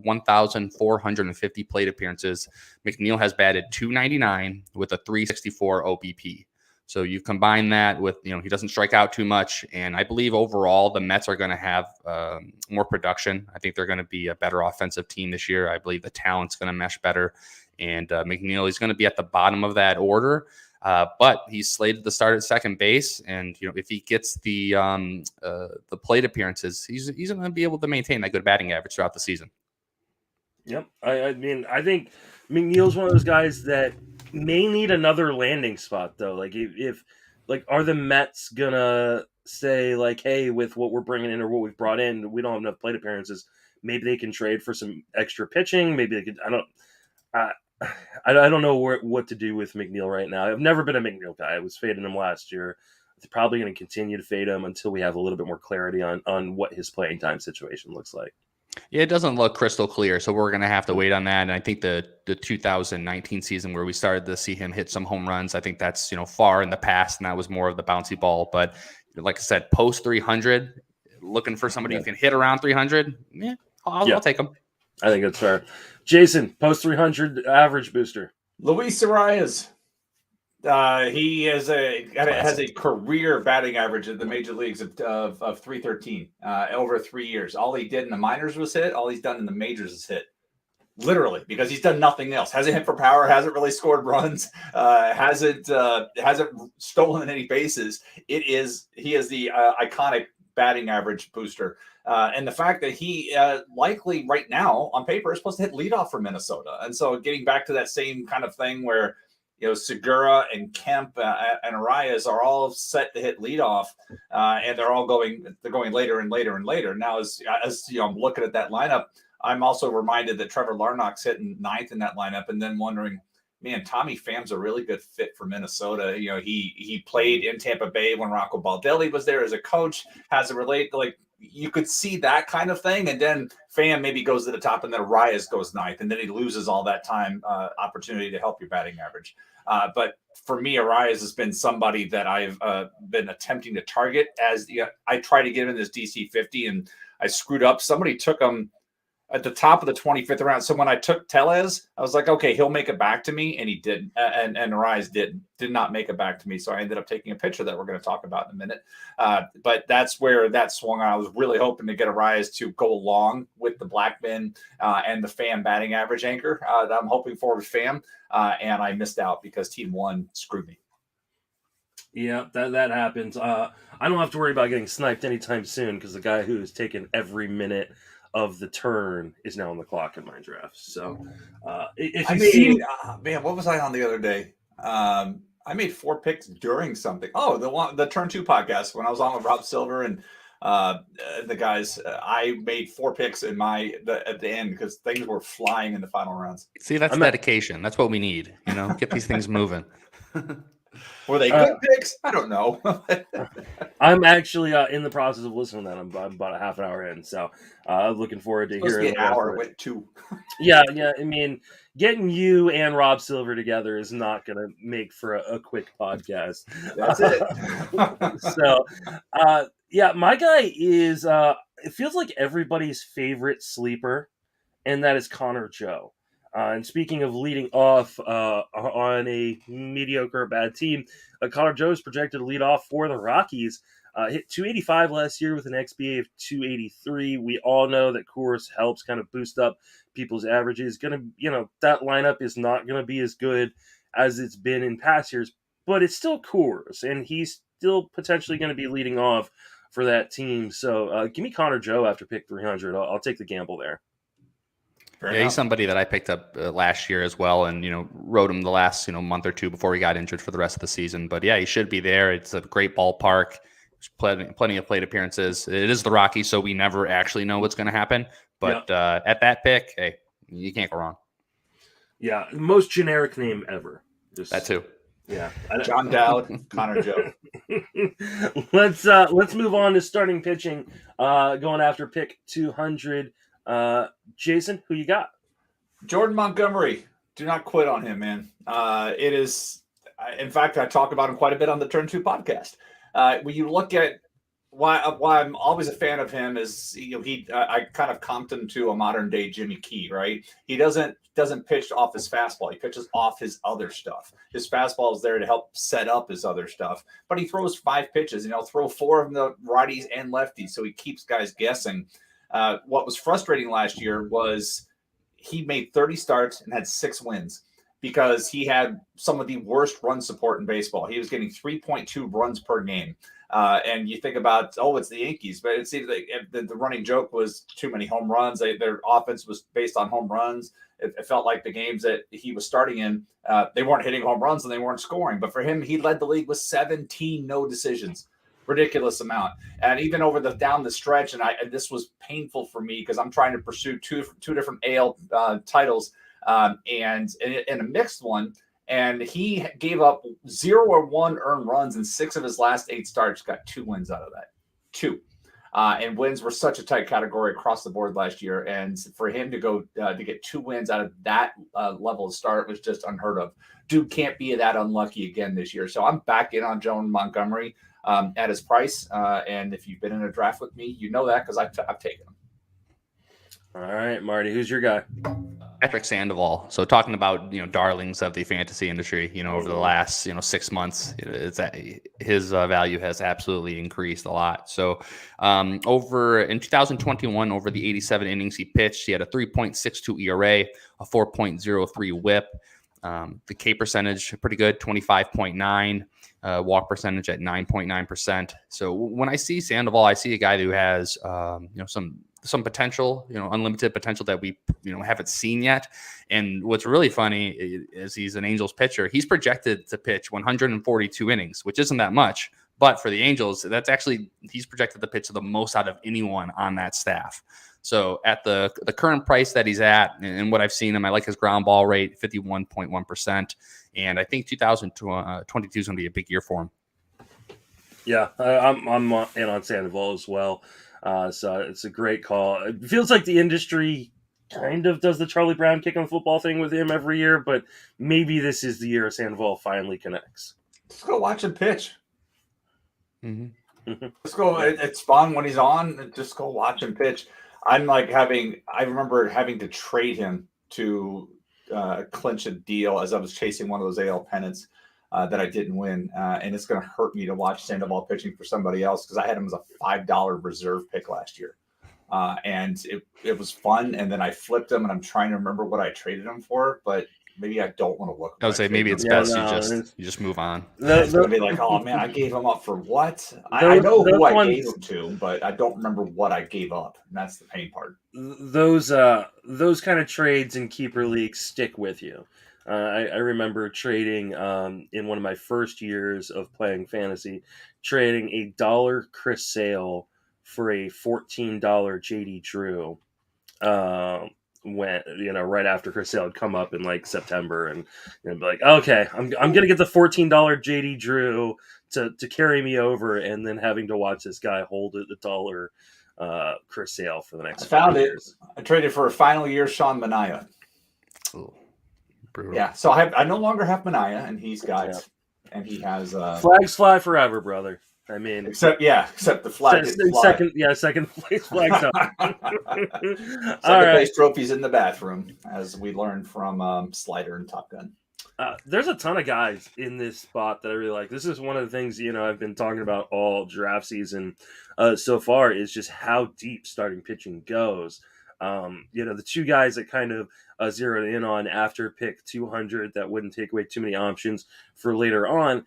1,450 plate appearances, McNeil has batted 299 with a 364 OBP. So you combine that with, he doesn't strike out too much. And I believe overall the Mets are going to have more production. I think they're going to be a better offensive team this year. I believe the talent's going to mesh better. And McNeil, he's going to be at the bottom of that order. But he's slated to start at second base. And, if he gets the plate appearances, he's going to be able to maintain that good batting average throughout the season. Yep. I mean, I think McNeil's one of those guys that may need another landing spot though. Like if are the Mets gonna say like, hey, with what we're bringing in or what we've brought in, we don't have enough plate appearances. Maybe they can trade for some extra pitching. Maybe they could. I don't know what to do with McNeil right now. I've never been a McNeil guy. I was fading him last year. I'm probably going to continue to fade him until we have a little bit more clarity on what his playing time situation looks like. Yeah, it doesn't look crystal clear, so we're going to have to wait on that. And I think the 2019 season where we started to see him hit some home runs, I think that's far in the past, and that was more of the bouncy ball. But like I said, post 300, looking for somebody who can hit around 300, I'll take him. I think that's fair. Jason, post 300 average booster. Luis Arias. He has a career batting average in the major leagues of 313 over 3 years. All he did in the minors was hit. All he's done in the majors is hit. Literally, because he's done nothing else. Hasn't hit for power. Hasn't really scored runs. Hasn't stolen any bases. He is the iconic batting average booster. And the fact that he likely right now on paper is supposed to hit leadoff for Minnesota. And so getting back to that same kind of thing where Segura and Kemp and Arias are all set to hit leadoff, and they're going later and later and later. Now, as I'm looking at that lineup, I'm also reminded that Trevor Larnach's hitting 9th in that lineup, and then wondering, man, Tommy Pham's a really good fit for Minnesota. He played in Tampa Bay when Rocco Baldelli was there as a coach. Has a you could see that kind of thing, and then Pham maybe goes to the top, and then Arias goes 9th, and then he loses all that time opportunity to help your batting average. But for me, Arias has been somebody that I've been attempting to target as I try to get him in this DC 50, and I screwed up. Somebody took him at the top of the 25th round. So when I took Tellez, I was like, okay, he'll make it back to me, and he didn't. And Arise did not make it back to me. So I ended up taking a picture that we're going to talk about in a minute. But that's where that swung. I was really hoping to get Arise to go along with the Blackman and the Pham batting average anchor that I'm hoping for with Pham. And I missed out because Team 1 screwed me. Yeah, that happens. I don't have to worry about getting sniped anytime soon because the guy who has taken every minute of the turn is now on the clock in my draft. So, man, what was I on the other day? I made 4 picks during something. Oh, the Turn 2 podcast when I was on with Rob Silver and the guys. I made 4 picks at the end because things were flying in the final rounds. See, that's dedication. That's what we need. Get these things moving. Were they good picks? I don't know. I'm actually in the process of listening to that. I'm about a half an hour in, so looking forward to hearing. An hour went 2. Yeah. I mean, getting you and Rob Silver together is not going to make for a quick podcast. That's it. So, my guy is. It feels like everybody's favorite sleeper, and that is Connor Joe. And speaking of leading off on a mediocre bad team, Connor Joe is projected to lead off for the Rockies. Hit 285 last year with an XBA of 283. We all know that Coors helps kind of boost up people's averages. That lineup is not going to be as good as it's been in past years, but it's still Coors, and he's still potentially going to be leading off for that team. So give me Connor Joe after pick 300. I'll take the gamble there. He's somebody that I picked up last year as well, and rode him the last month or two before he got injured for the rest of the season. But yeah, he should be there. It's a great ballpark. There's plenty of plate appearances. It is the Rockies, so we never actually know what's going to happen. But at that pick, hey, you can't go wrong. Yeah, most generic name ever. That too. Yeah, John Dowd, Connor Joe. Let's move on to starting pitching. Going after pick 200. Jason, who you got? Jordan Montgomery. Do not quit on him, man. It is, in fact, I talk about him quite a bit on the Turn 2 podcast. When you look at why I'm always a fan of him is, I kind of comped him to a modern day Jimmy Key, right? He doesn't pitch off his fastball. He pitches off his other stuff. His fastball is there to help set up his other stuff, but he throws 5 pitches and he'll throw 4 of them to righties and lefties. So he keeps guys guessing. What was frustrating last year was he made 30 starts and had 6 wins because he had some of the worst run support in baseball. He was getting 3.2 runs per game. And you think about, it's the Yankees, but it seems like the running joke was too many home runs. Their offense was based on home runs. It felt like the games that he was starting in, they weren't hitting home runs and they weren't scoring. But for him, he led the league with 17 no decisions. Ridiculous amount. And even over down the stretch, and this was painful for me because I'm trying to pursue two different AL titles and in a mixed one, and he gave up 0 or 1 earned runs in 6 of his last 8 starts. Got 2 wins out of that. 2. And wins were such a tight category across the board last year, and for him to go to get 2 wins out of that level of start was just unheard of. Dude can't be that unlucky again this year. So I'm back in on Jordan Montgomery at his price. And if you've been in a draft with me, you know that because I've taken him. All right, Marty, who's your guy? Patrick Sandoval. So talking about, darlings of the fantasy industry, over the last, 6 months, his value has absolutely increased a lot. So over in 2021, over the 87 innings he pitched, he had a 3.62 ERA, a 4.03 WHIP. The K percentage, pretty good, 25.9. Walk percentage at 9.9%. So when I see Sandoval, I see a guy who has, some potential, unlimited potential that we, haven't seen yet. And what's really funny is he's an Angels pitcher. He's projected to pitch 142 innings, which isn't that much. But for the Angels, he's projected to pitch the most out of anyone on that staff. So at the current price that he's at and what I've seen him, I like his ground ball rate, 51.1%. And I think 2022 is going to be a big year for him. Yeah, I'm in on Sandoval as well. So it's a great call. It feels like the industry kind of does the Charlie Brown kick on football thing with him every year, but maybe this is the year Sandoval finally connects. Let's go watch him pitch. Mm-hmm. Let's go. It's fun when he's on. Just go watch him pitch. I'm like I remember having to trade him to clinch a deal as I was chasing one of those AL pennants that I didn't win. And it's going to hurt me to watch Sandoval pitching for somebody else because I had him as a $5 reserve pick last year. And it was fun. And then I flipped him, and I'm trying to remember what I traded him for, but maybe I don't want to look. I would say maybe it's best you just move on. It's going to be like, oh man, I gave him up for what? I know who I gave him to, but I don't remember what I gave up. And that's the pain part. Those kind of trades in keeper leagues stick with you. I remember trading in one of my first years of playing fantasy, trading $1 Chris Sale for a $14 JD Drew. When right after Chris Sale had come up in like September, and be like, okay, I'm gonna get the $14 JD Drew to carry me over, and then having to watch this guy hold $1 Chris Sale for the next 5 years. I traded for a final year Sean Manaea. Oh, brutal. Yeah, so I no longer have Manaea, and he's got and he has flags fly forever, brother. I mean, except the flag didn't fly. Second place flags up. Second place trophies in the bathroom, as we learned from Slider and Top Gun. There's a ton of guys in this spot that I really like. This is one of the things I've been talking about all draft season so far, is just how deep starting pitching goes. The two guys that kind of zeroed in on after pick 200 that wouldn't take away too many options for later on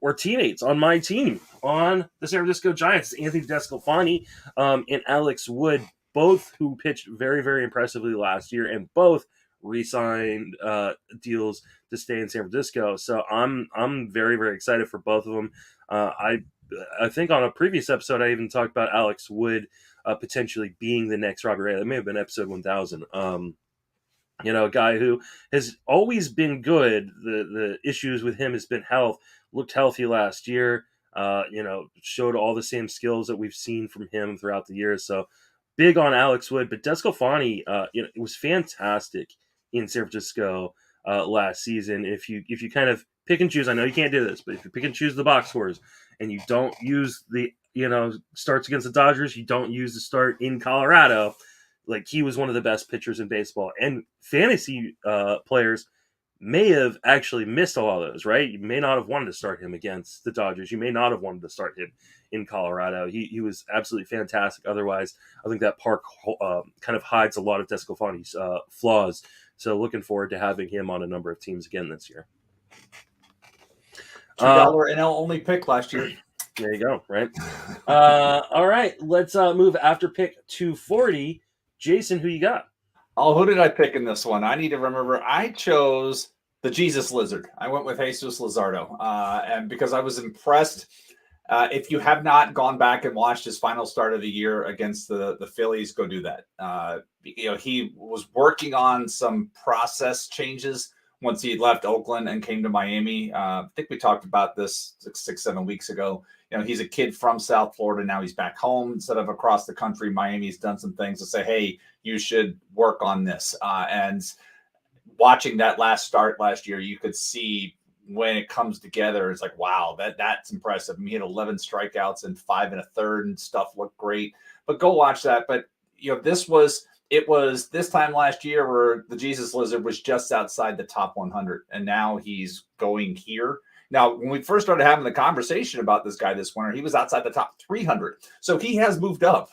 were teammates on my team on the San Francisco Giants, Anthony Descalfani and Alex Wood, both who pitched very, very impressively last year, and both re-signed deals to stay in San Francisco. So I'm very, very excited for both of them. I think on a previous episode I even talked about Alex Wood potentially being the next Robbie Ray. That may have been episode 1000. A guy who has always been good. The issues with him has been health. Looked healthy last year. Showed all the same skills that we've seen from him throughout the years. So big on Alex Wood, but Descalfani, it was fantastic in San Francisco last season. If you kind of pick and choose, I know you can't do this, but if you pick and choose the box scores and you don't use the starts against the Dodgers, you don't use the start in Colorado. Like, he was one of the best pitchers in baseball, and fantasy players may have actually missed a lot of those, right? You may not have wanted to start him against the Dodgers. You may not have wanted to start him in Colorado. He was absolutely fantastic. Otherwise, I think that park kind of hides a lot of Descalfani's flaws. So looking forward to having him on a number of teams again this year. $2 NL only pick last year. There you go, right? All right, let's move after pick 240. Jason, who you got? Oh, who did I pick in this one? I need to remember. I chose the Jesus Lizard. I went with Jesus Luzardo, and because I was impressed. If you have not gone back and watched his final start of the year against the Phillies, go do that. He was working on some process changes once he left Oakland and came to Miami. I think we talked about this 6-7 weeks ago. He's a kid from South Florida. Now he's back home instead of across the country. Miami's done some things to say, hey, you should work on this. And watching that last start last year, you could see when it comes together, it's like, wow, that's impressive. He had 11 strikeouts and 5 1/3 and stuff looked great. But go watch that. But, it was this time last year where the Jesus Lizard was just outside the top 100, and now he's going here. Now, when we first started having the conversation about this guy this winter, he was outside the top 300. So he has moved up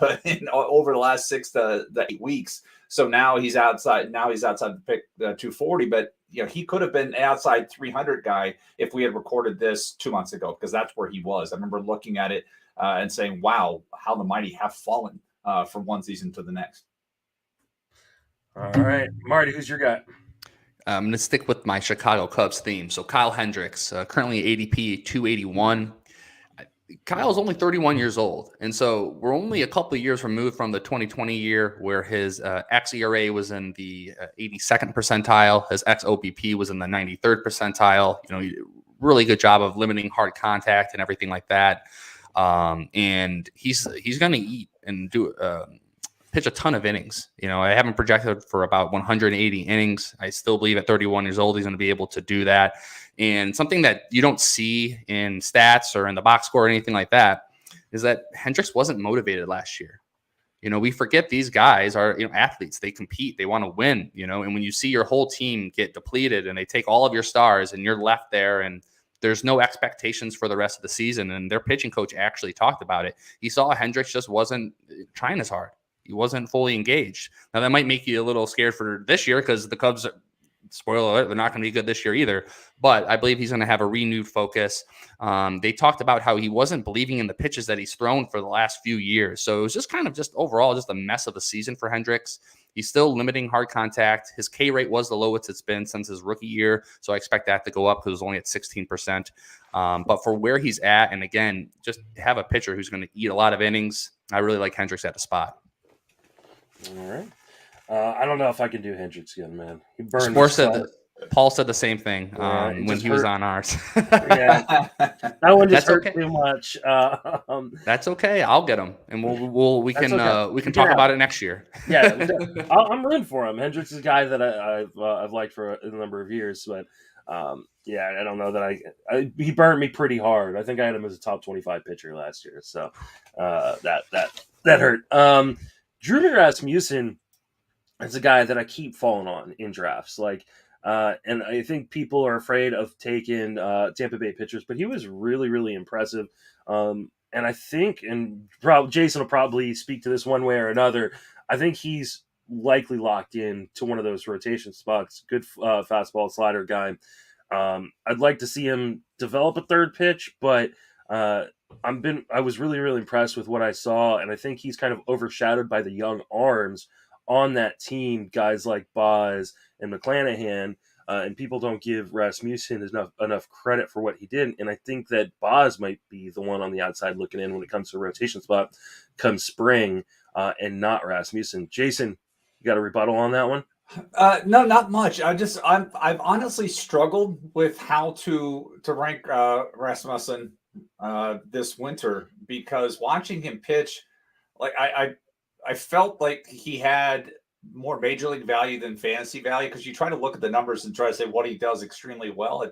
over the last 6 to 8 weeks. So now he's outside. The pick 240, but he could have been an outside 300 guy if we had recorded this 2 months ago, because that's where he was. I remember looking at it and saying, "Wow, how the mighty have fallen from one season to the next." All right, Marty, who's your guy? I'm going to stick with my Chicago Cubs theme. So Kyle Hendricks, currently ADP 281. Kyle's only 31 years old. And so we're only a couple of years removed from the 2020 year where his xERA was in the 82nd percentile. His xOBP was in the 93rd percentile. Really good job of limiting hard contact and everything like that. And he's going to eat and pitch a ton of innings. I haven't projected for about 180 innings. I still believe at 31 years old, he's going to be able to do that. And something that you don't see in stats or in the box score or anything like that is that Hendricks wasn't motivated last year. We forget these guys are, athletes. They compete. They want to win, and when you see your whole team get depleted and they take all of your stars and you're left there and there's no expectations for the rest of the season. And their pitching coach actually talked about it. He saw Hendricks just wasn't trying as hard. He wasn't fully engaged. Now that might make you a little scared for this year because the Cubs, spoiler alert, they're not going to be good this year either. But I believe he's going to have a renewed focus. They talked about how he wasn't believing in the pitches that he's thrown for the last few years. So it was just kind of overall just a mess of a season for Hendricks. He's still limiting hard contact. His K rate was the lowest it's been since his rookie year. So I expect that to go up because it was only at 16%. But for where he's at, and again, just have a pitcher who's going to eat a lot of innings, I really like Hendricks at the spot. All right. I don't know if I can do Hendricks again, man. He burned. Paul said the same thing when he was on ours. Yeah, that one just hurt too much. That's okay. I'll get him, and we can talk about it next year. Yeah, I'm rooting for him. Hendricks is a guy that I've liked for a number of years, but yeah, I don't know that he burned me pretty hard. I think I had him as a top 25 pitcher last year, so that hurt. Drew Rasmussen is a guy that I keep falling on in drafts, and I think people are afraid of taking Tampa Bay pitchers, but he was really, really impressive. And I think, and Jason will probably speak to this one way or another, I think he's likely locked in to one of those rotation spots. Good fastball slider guy. I'd like to see him develop a third pitch, but I was really, really impressed with what I saw, and I think he's kind of overshadowed by the young arms on that team, guys like Boz and McClanahan, and people don't give Rasmussen enough credit for what he did. And I think that Boz might be the one on the outside looking in when it comes to a rotation spot come spring, and not Rasmussen. Jason, you got a rebuttal on that one? No, not much. I've honestly struggled with how to rank Rasmussen this winter, because watching him pitch, I felt like he had more major league value than fantasy value, because you try to look at the numbers and try to say what he does extremely well.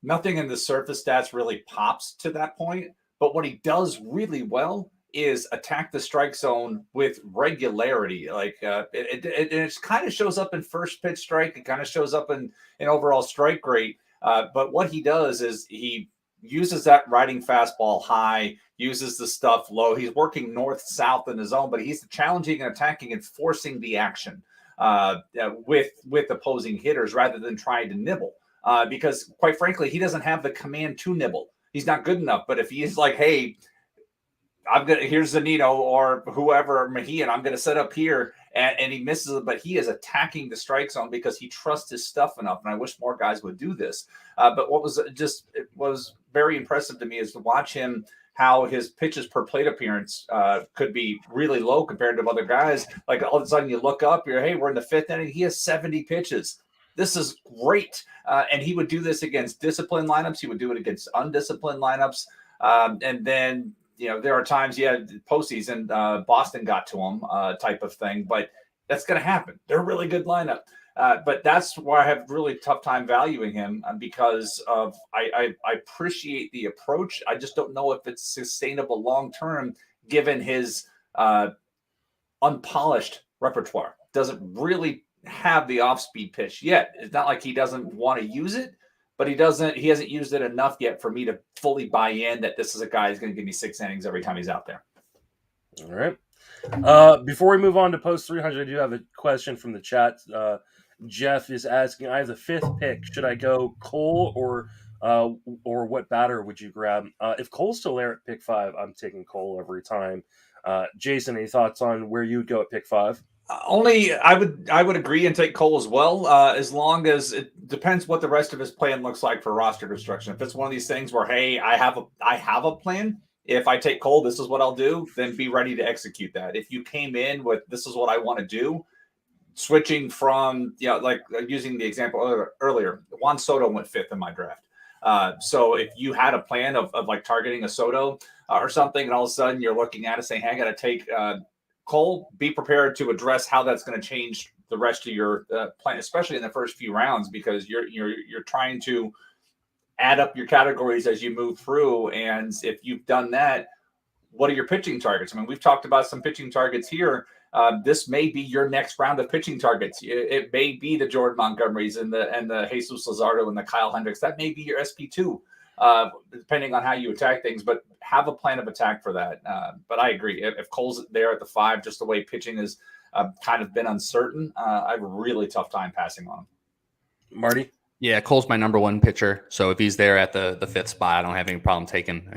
Nothing in the surface stats really pops to that point. But what he does really well is attack the strike zone with regularity. It kind of shows up in first pitch strike. It kind of shows up in overall strike rate. But what he does is he uses that riding fastball high, uses the stuff low. He's working north-south in his zone, but he's challenging and attacking and forcing the action with opposing hitters rather than trying to nibble. Because quite frankly, he doesn't have the command to nibble. He's not good enough. But if he's like, hey, here's Zanino or whoever, Mejia, I'm going to set up here, and he misses it, but he is attacking the strike zone because he trusts his stuff enough. And I wish more guys would do this. But what was very impressive to me is to watch him, how his pitches per plate appearance could be really low compared to other guys. Like all of a sudden you look up, we're in the fifth inning. He has 70 pitches. This is great. And he would do this against disciplined lineups. He would do it against undisciplined lineups. And then, there are times, postseason, Boston got to him type of thing, but that's going to happen. They're a really good lineup. But that's why I have really tough time valuing him, because of I appreciate the approach. I just don't know if it's sustainable long-term, given his unpolished repertoire. Doesn't really have the off-speed pitch yet. It's not like he doesn't want to use it, but he hasn't used it enough yet for me to fully buy in that this is a guy who's going to give me 6 innings every time he's out there. All right. Before we move on to post 300, I do have a question from the chat. Jeff is asking, I have the 5th pick. Should I go Cole or what batter would you grab? If Cole's still there at pick 5, I'm taking Cole every time. Jason, any thoughts on where you would go at pick 5? Only I would agree and take Cole as well, as long as it depends what the rest of his plan looks like for roster construction. If it's one of these things where, hey, I have a plan. If I take Cole, this is what I'll do, then be ready to execute that. If you came in with this is what I want to do, switching from, like using the example earlier, Juan Soto went 5th in my draft. So if you had a plan of like targeting a Soto or something, and all of a sudden you're looking at it saying, hey, I got to take Cole, be prepared to address how that's going to change the rest of your plan, especially in the first few rounds, because you're trying to add up your categories as you move through. And if you've done that, what are your pitching targets? I mean, we've talked about some pitching targets here. This may be your next round of pitching targets. It may be the Jordan Montgomerys and the Jesus Luzardo and the Kyle Hendricks. That may be your SP2, depending on how you attack things. But have a plan of attack for that. But I agree. If Cole's there at the 5, just the way pitching has kind of been uncertain, I have a really tough time passing on him. Marty? Yeah, Cole's my number 1 pitcher. So if he's there at the 5th spot, I don't have any problem taking,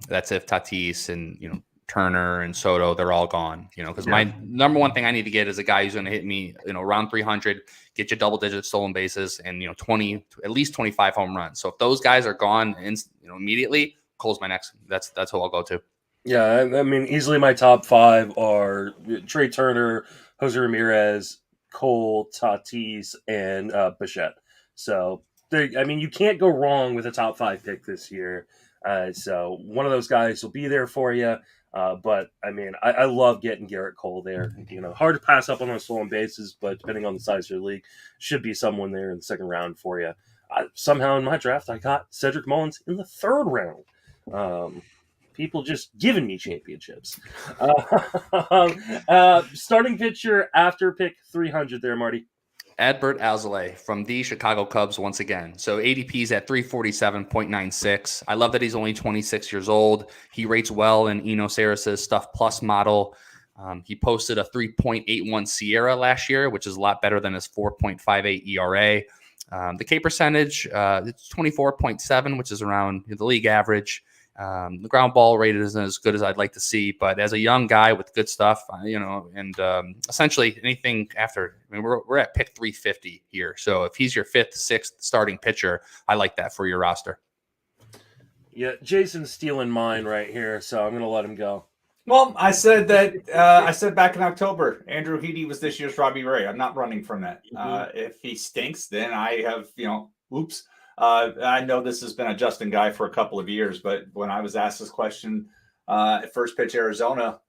that's if Tatis and, Turner and Soto, they're all gone, because my number 1 thing I need to get is a guy who's going to hit me, around 300, get you double-digit stolen bases and, at least 25 home runs. So if those guys are gone, immediately, Cole's my next. That's who I'll go to. Yeah, I mean, easily my top 5 are Trey Turner, Jose Ramirez, Cole, Tatis, and Bichette. So, you can't go wrong with a top 5 pick this year. So one of those guys will be there for you. But I love getting Garrett Cole there. Hard to pass up on those stolen bases, but depending on the size of your league, should be someone there in the 2nd round for you. Somehow in my draft, I got Cedric Mullins in the 3rd round. People just giving me championships. Starting pitcher after pick 300 there, Marty. Adbert Alzolay from the Chicago Cubs once again. So ADP's at 347.96. I love that he's only 26 years old. He rates well in Eno Sarris's Stuff Plus model. He posted a 3.81 Sierra last year, which is a lot better than his 4.58 ERA. The K percentage, it's 24.7, which is around the league average. The ground ball rate isn't as good as I'd like to see, but as a young guy with good stuff, and essentially anything after, we're at pick 350 here. So if he's your 5th, 6th starting pitcher, I like that for your roster. Yeah, Jason's stealing mine right here, so I'm going to let him go. Well, I said that. I said back in October, Andrew Heaney was this year's Robbie Ray. I'm not running from that. If he stinks, then I have, oops. I know this has been a Justin guy for a couple of years, but when I was asked this question at First Pitch Arizona,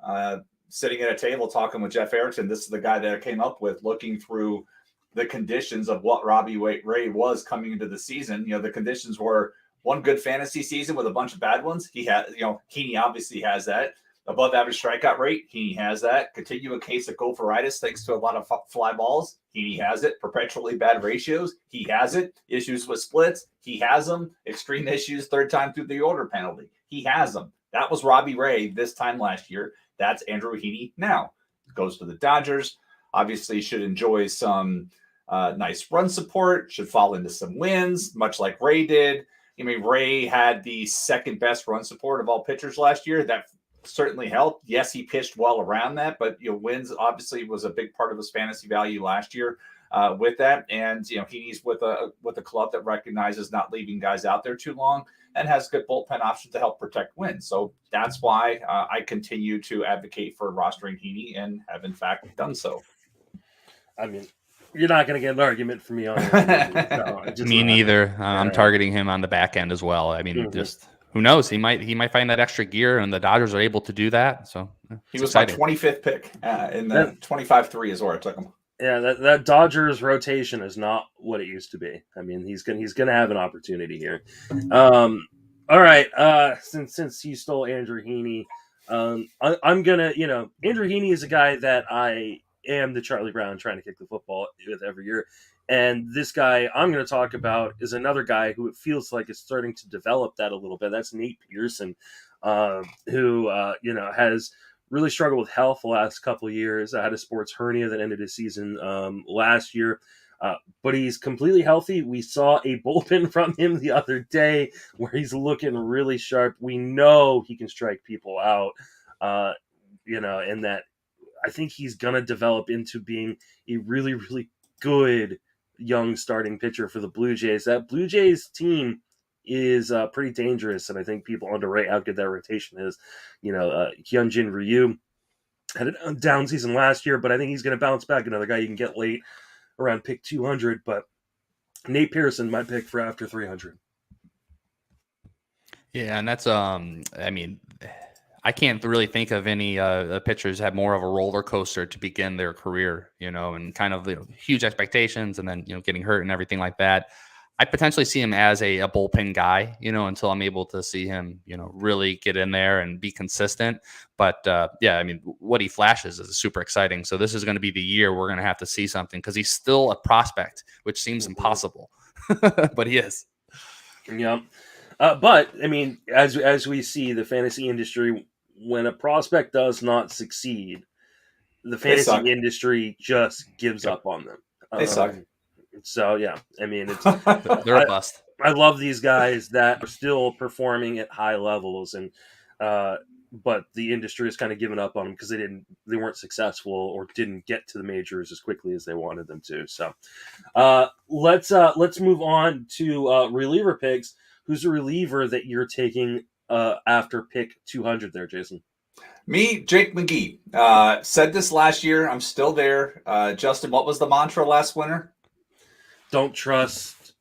sitting at a table talking with Jeff Erickson, this is the guy that I came up with looking through the conditions of what Robbie Ray was coming into the season. The conditions were one good fantasy season with a bunch of bad ones. He had, Heaney obviously has that. Above average strikeout rate, Heaney has that. Continue a case of gopheritis thanks to a lot of fly balls. Heaney has it. Perpetually bad ratios, he has it. Issues with splits, he has them. Extreme issues, 3rd time through the order penalty, he has them. That was Robbie Ray this time last year. That's Andrew Heaney now. Goes to the Dodgers. Obviously should enjoy some nice run support, should fall into some wins, much like Ray did. Ray had the 2nd best run support of all pitchers last year. That certainly helped. Yes, he pitched well around that, but wins obviously was a big part of his fantasy value last year with that. And he's with a club that recognizes not leaving guys out there too long and has good bullpen options to help protect wins. So that's why I continue to advocate for rostering Heaney and have in fact done so. You're not going to get an argument from me on it. Me neither. I'm targeting him on the back end as well. Just. Who knows? He might find that extra gear, and the Dodgers are able to do that. So he was exciting. My 25th pick in the 25-3 is where I took him. Yeah, that Dodgers rotation is not what it used to be. He's gonna have an opportunity here. All right. Since he stole Andrew Heaney, I'm gonna Andrew Heaney is a guy that I am the Charlie Brown trying to kick the football with every year. And this guy I'm going to talk about is another guy who it feels like is starting to develop that a little bit. That's Nate Pearson, who has really struggled with health the last couple of years. I had a sports hernia that ended his season last year, but he's completely healthy. We saw a bullpen from him the other day where he's looking really sharp. We know he can strike people out, and that I think he's going to develop into being a really, really good young starting pitcher for the Blue Jays. That Blue Jays team is pretty dangerous, and I think people underrate how good that rotation is. Hyunjin Ryu had a down season last year, but I think he's going to bounce back. Another guy you can get late around pick 200, but Nate Pearson, my pick for after 300. Yeah, and that's I can't really think of any pitchers had more of a roller coaster to begin their career, and kind of huge expectations and then, getting hurt and everything like that. I potentially see him as a bullpen guy, until I'm able to see him, really get in there and be consistent. But yeah, I mean, what he flashes is super exciting. So this is going to be the year we're going to have to see something, because he's still a prospect, which seems impossible, but he is. Yeah. But I mean, as we see the fantasy industry, when a prospect does not succeed, the fantasy industry just gives up on them. They suck. So yeah, I mean, it's They're a bust. I love these guys that are still performing at high levels, and but the industry has kind of given up on them because they weren't successful or didn't get to the majors as quickly as they wanted them to. So let's move on to reliever picks. Who's a reliever that you're taking after pick 200 there, Jason? Me, Jake McGee. Said this last year. I'm still there. Justin, what was the mantra last winter? Don't trust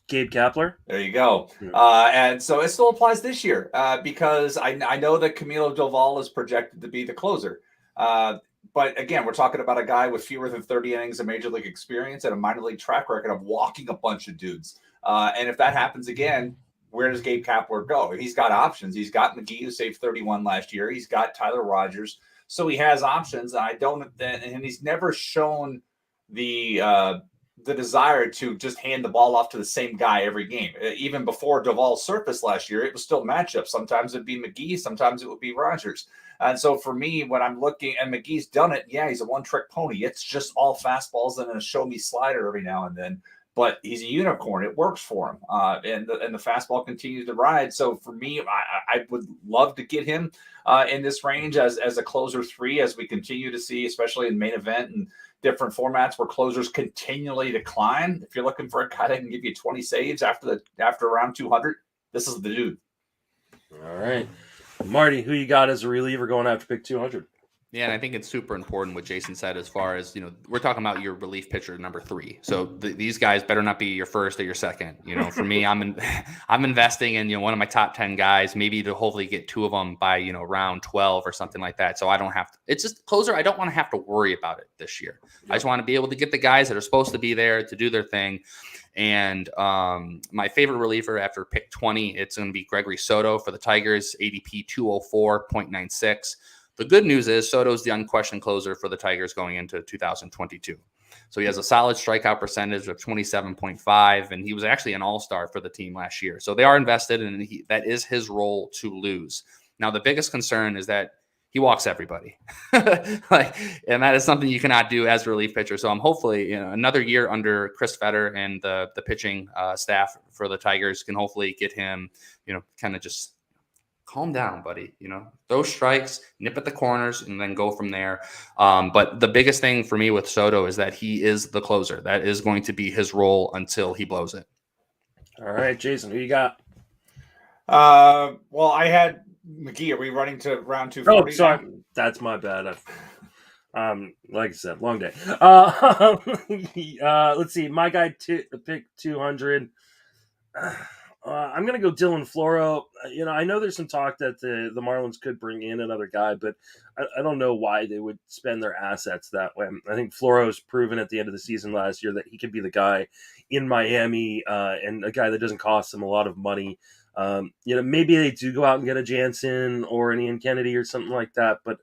Gabe Kapler. There you go. And so it still applies this year because I know that Camilo Doval is projected to be the closer. But again, we're talking about a guy with fewer than 30 innings of major league experience and a minor league track record of walking a bunch of dudes. And if that happens again, where does Gabe Kapler go? He's got options. He's got McGee, who saved 31 last year. He's got Tyler Rogers. So he has options. And he's never shown the desire to just hand the ball off to the same guy every game. Even before Doval's surface last year, it was still matchups. Sometimes it'd be McGee, sometimes it would be Rogers. And so for me, when I'm looking, and McGee's done it, yeah, he's a one-trick pony. It's just all fastballs and a show-me slider every now and then. But he's a unicorn. It works for him. And the fastball continues to ride. So for me, I would love to get him in this range as a closer 3, as we continue to see, especially in main event and different formats where closers continually decline. If you're looking for a guy that can give you 20 saves after around 200, this is the dude. All right. Marty, who you got as a reliever going after pick 200? Yeah, and I think it's super important what Jason said as far as, we're talking about your relief pitcher number 3. So these guys better not be your first or your second. For me, I'm investing in, one of my top 10 guys, maybe to hopefully get 2 of them by, round 12 or something like that. So I don't have to, it's just closer. I don't want to have to worry about it this year. Yep. I just want to be able to get the guys that are supposed to be there to do their thing. And my favorite reliever after pick 20, it's going to be Gregory Soto for the Tigers, ADP 204.96. The good news is Soto's the unquestioned closer for the Tigers going into 2022. So he has a solid strikeout percentage of 27.5, and he was actually an all-star for the team last year. So they are invested, and that is his role to lose. Now, the biggest concern is that he walks everybody. And that is something you cannot do as a relief pitcher. So I'm hopefully another year under Chris Fetter and the pitching staff for the Tigers can hopefully get him, kind of just calm down, buddy. Throw strikes, nip at the corners, and then go from there. But the biggest thing for me with Soto is that he is the closer. That is going to be his role until he blows it. All right, Jason, who you got? Well, I had McGee. Are we running to round 240? Oh, sorry. That's my bad. Like I said, long day. Let's see. My guy pick 200. I'm going to go Dylan Floro. I know there's some talk that the Marlins could bring in another guy, but I don't know why they would spend their assets that way. I think Floro's proven at the end of the season last year that he could be the guy in Miami and a guy that doesn't cost them a lot of money. Maybe they do go out and get a Jansen or an Ian Kennedy or something like that, but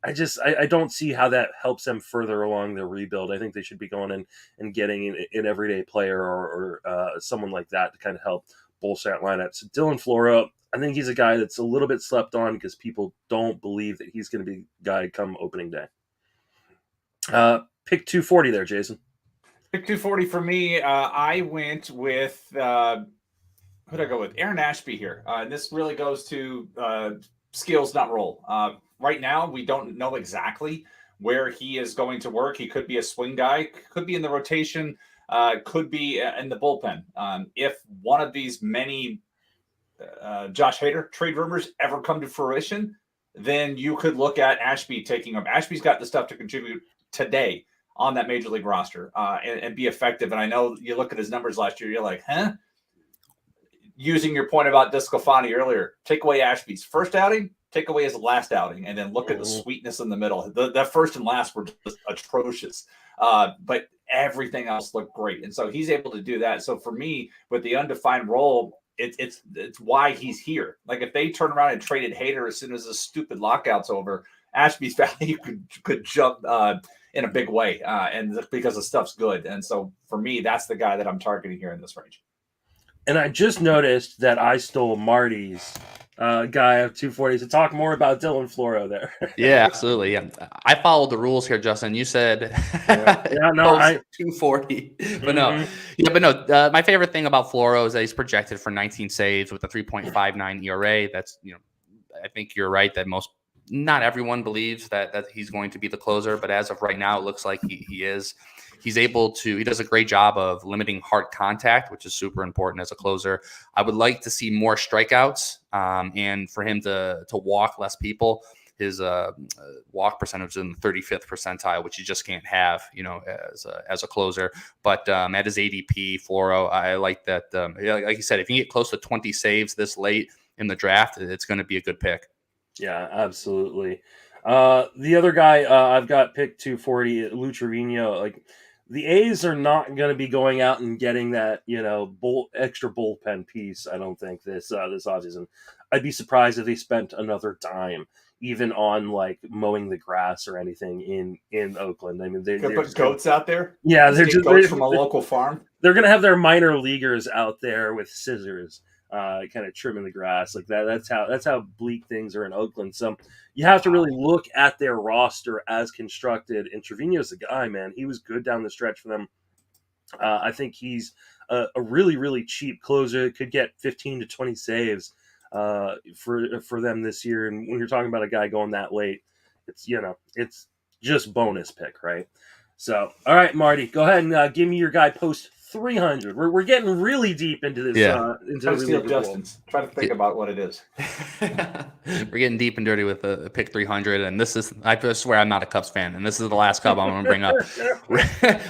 I don't see how that helps them further along their rebuild. I think they should be going in and getting an everyday player or someone like that to kind of help bolster that lineup. So Dylan Floro, I think he's a guy that's a little bit slept on because people don't believe that he's going to be a guy come opening day. Pick 240 there, Jason. Pick 240 for me. I went with who did I go with? Aaron Ashby here. And this really goes to skills, not role. Right now, we don't know exactly where he is going to work. He could be a swing guy, could be in the rotation, could be in the bullpen. If one of these many Josh Hader trade rumors ever come to fruition, then you could look at Ashby taking him. Ashby's got the stuff to contribute today on that major league roster and be effective. And I know you look at his numbers last year, you're like, huh? Using your point about DeSclafani earlier, take away Ashby's first outing, take away his last outing, and then look at the sweetness in the middle. The first and last were just atrocious. But everything else looked great. And so he's able to do that. So for me, with the undefined role, it's why he's here. Like if they turn around and traded Hader as soon as the stupid lockout's over, Ashby's value could jump in a big way, and because the stuff's good. And so for me, that's the guy that I'm targeting here in this range. And I just noticed that I stole Marty's guy of 240. So talk more about Dylan Floro there. Yeah, absolutely. Yeah, I followed the rules here, Justin. You said 240, but no. My favorite thing about Floro is that he's projected for 19 saves with a 3.59 ERA. That's I think you're right that not everyone believes that he's going to be the closer, but as of right now, it looks like he is. He does a great job of limiting hard contact, which is super important as a closer. I would like to see more strikeouts and for him to walk less people. His walk percentage is in the 35th percentile, which you just can't have, as a closer. But at his ADP, Floro, I like that. Like you said, if you get close to 20 saves this late in the draft, it's going to be a good pick. Yeah, absolutely. The other guy I've got picked 240, Lou Trevino. Like the A's are not going to be going out and getting that extra bullpen piece. I don't think this offseason. I'd be surprised if they spent another dime even on like mowing the grass or anything in Oakland. I mean, they're put goats out there. Yeah, they're just goats from a local farm. They're going to have their minor leaguers out there with scissors. Kind of trimming the grass like that. That's how bleak things are in Oakland. So you have to really look at their roster as constructed. And Trevino's the guy, man. He was good down the stretch for them. I think he's a really, really cheap closer. Could get 15 to 20 saves for them this year. And when you're talking about a guy going that late, it's just bonus pick, right? So, all right, Marty, go ahead and give me your guy post 300. We're getting really deep into this. Yeah. Try to steal Justin's. Try to think about what it is. We're getting deep and dirty with the pick 300, and this is, I swear I'm not a Cubs fan, and this is the last Cub I'm going to bring up.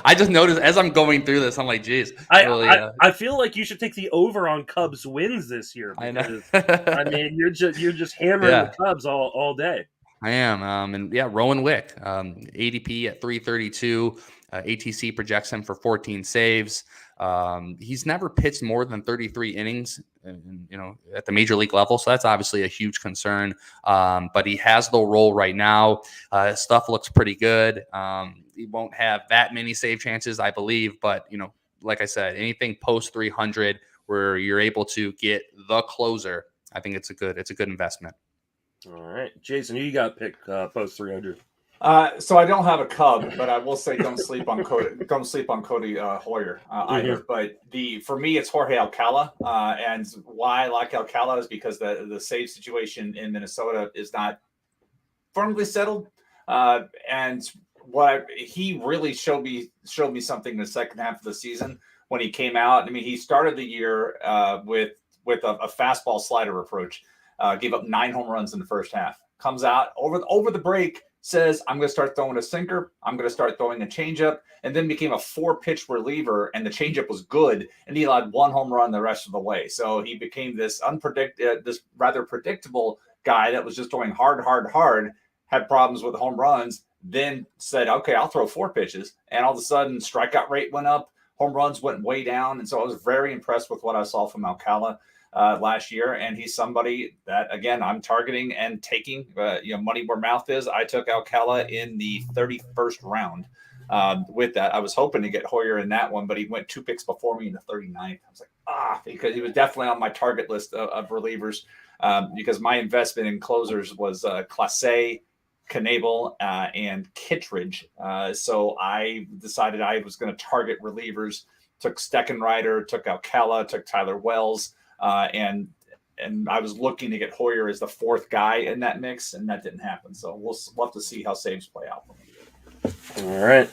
I just noticed as I'm going through this, I'm like, geez. I feel like you should take the over on Cubs wins this year. Because, I mean, you're just hammering the Cubs all day. I am. Rowan Wick, ADP at 332. ATC projects him for 14 saves. He's never pitched more than 33 innings, at the major league level. So that's obviously a huge concern. But he has the role right now. Stuff looks pretty good. He won't have that many save chances, I believe. But, like I said, anything post 300 where you're able to get the closer, I think it's a good investment. All right, Jason, who you got pick post 300? So I don't have a Cub, but I will say don't sleep on Cody. Don't sleep on Cody Hoyer either. But for me, it's Jorge Alcala, and why I like Alcala is because the save situation in Minnesota is not firmly settled, and he really showed me something in the second half of the season when he came out. I mean, he started the year with a fastball slider approach, gave up 9 home runs in the first half. Comes out over the break. Says, I'm going to start throwing a sinker. I'm going to start throwing a changeup, and then became a 4-pitch reliever, and the changeup was good, and he allowed 1 home run the rest of the way. So he became this rather predictable guy that was just throwing hard, had problems with home runs, then said, okay, I'll throw 4 pitches. And all of a sudden, strikeout rate went up, home runs went way down. And so I was very impressed with what I saw from Alcala last year, and he's somebody that, again, I'm targeting and taking. Money where mouth is. I took Alcala in the 31st round. With that, I was hoping to get Hoyer in that one, but he went 2 picks before me in the 39th. I was like, because he was definitely on my target list of relievers. Because my investment in closers was Clase, Knebel, and Kittredge. So I decided I was going to target relievers. Took Steckenrider, took Alcala, took Tyler Wells. And I was looking to get Hoyer as the 4th guy in that mix, and that didn't happen. So we'll have to see how saves play out. All right.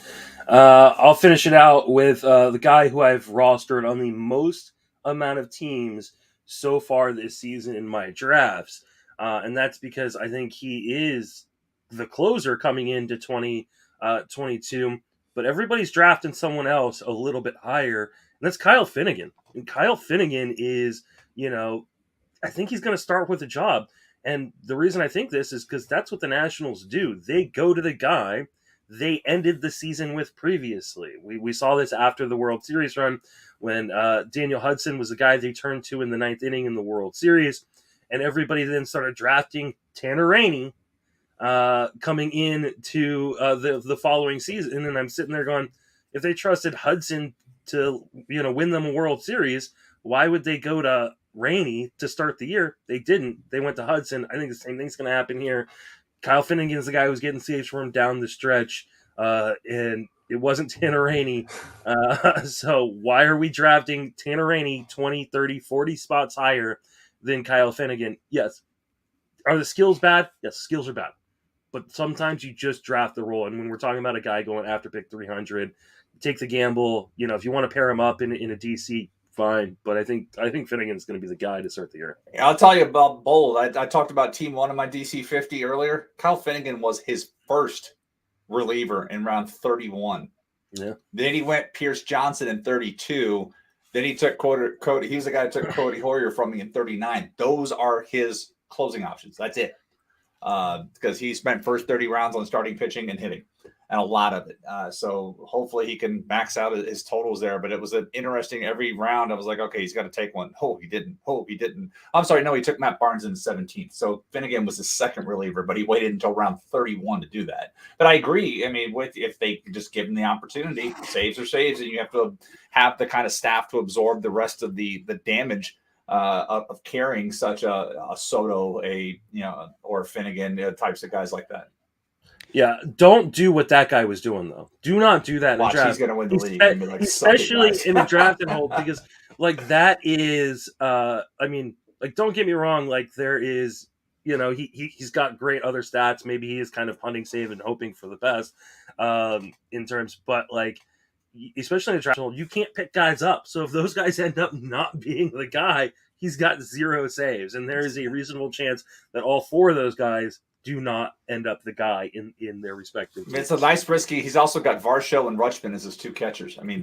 I'll finish it out with the guy who I've rostered on the most amount of teams so far this season in my drafts. And that's because I think he is the closer coming into 2022, but everybody's drafting someone else a little bit higher, and that's Kyle Finnegan. And Kyle Finnegan is, I think he's going to start with a job. And the reason I think this is because that's what the Nationals do. They go to the guy they ended the season with previously. We saw this after the World Series run when Daniel Hudson was the guy they turned to in the 9th inning in the World Series, and everybody then started drafting Tanner Rainey coming in to the following season. And I'm sitting there going, if they trusted Hudson to win them a World Series, why would they go to Rainey to start the year? They didn't. They went to Hudson. I think the same thing's going to happen here. Kyle Finnegan's the guy who's getting saves for him down the stretch, and it wasn't Tanner Rainey. So why are we drafting Tanner Rainey 20, 30, 40 spots higher than Kyle Finnegan? Yes. Are the skills bad? Yes, skills are bad. But sometimes you just draft the role. And when we're talking about a guy going after pick 300, take the gamble. If you want to pair him up in a DC, fine. But I think Finnegan's going to be the guy to start the year. I'll tell you about bold. I talked about team one of my DC 50 earlier. Kyle Finnegan was his first reliever in round 31. Yeah. Then he went Pierce Johnson in 32. Then he took Cody. He was the guy who took Cody Hoyer from me in 39. Those are his closing options. That's it. Because he spent first 30 rounds on starting pitching and hitting, and a lot of it. So hopefully he can max out his totals there. But it was an interesting every round. I was like, okay, he's got to take one. Oh, he didn't. Oh, he didn't. I'm sorry. No, he took Matt Barnes in the 17th. So Finnegan was his second reliever, but he waited until round 31 to do that. But I agree. I mean, if they just give him the opportunity, saves are saves, and you have to have the kind of staff to absorb the rest of the damage of carrying such a Soto, or Finnegan, types of guys like that. Yeah, don't do what that guy was doing though. Do not do that. Watch, in the draft. he's going to win the league, especially in the draft and hold, because that is. Don't get me wrong. There is, he's got great other stats. Maybe he is kind of hunting, save, and hoping for the best in terms, but especially in the draft, you can't pick guys up. So if those guys end up not being the guy, he's got 0 saves. And there is a reasonable chance that all 4 of those guys do not end up the guy in their respective teams. It's a nice risky. He's also got Varsho and Rutschman as his 2 catchers. I mean,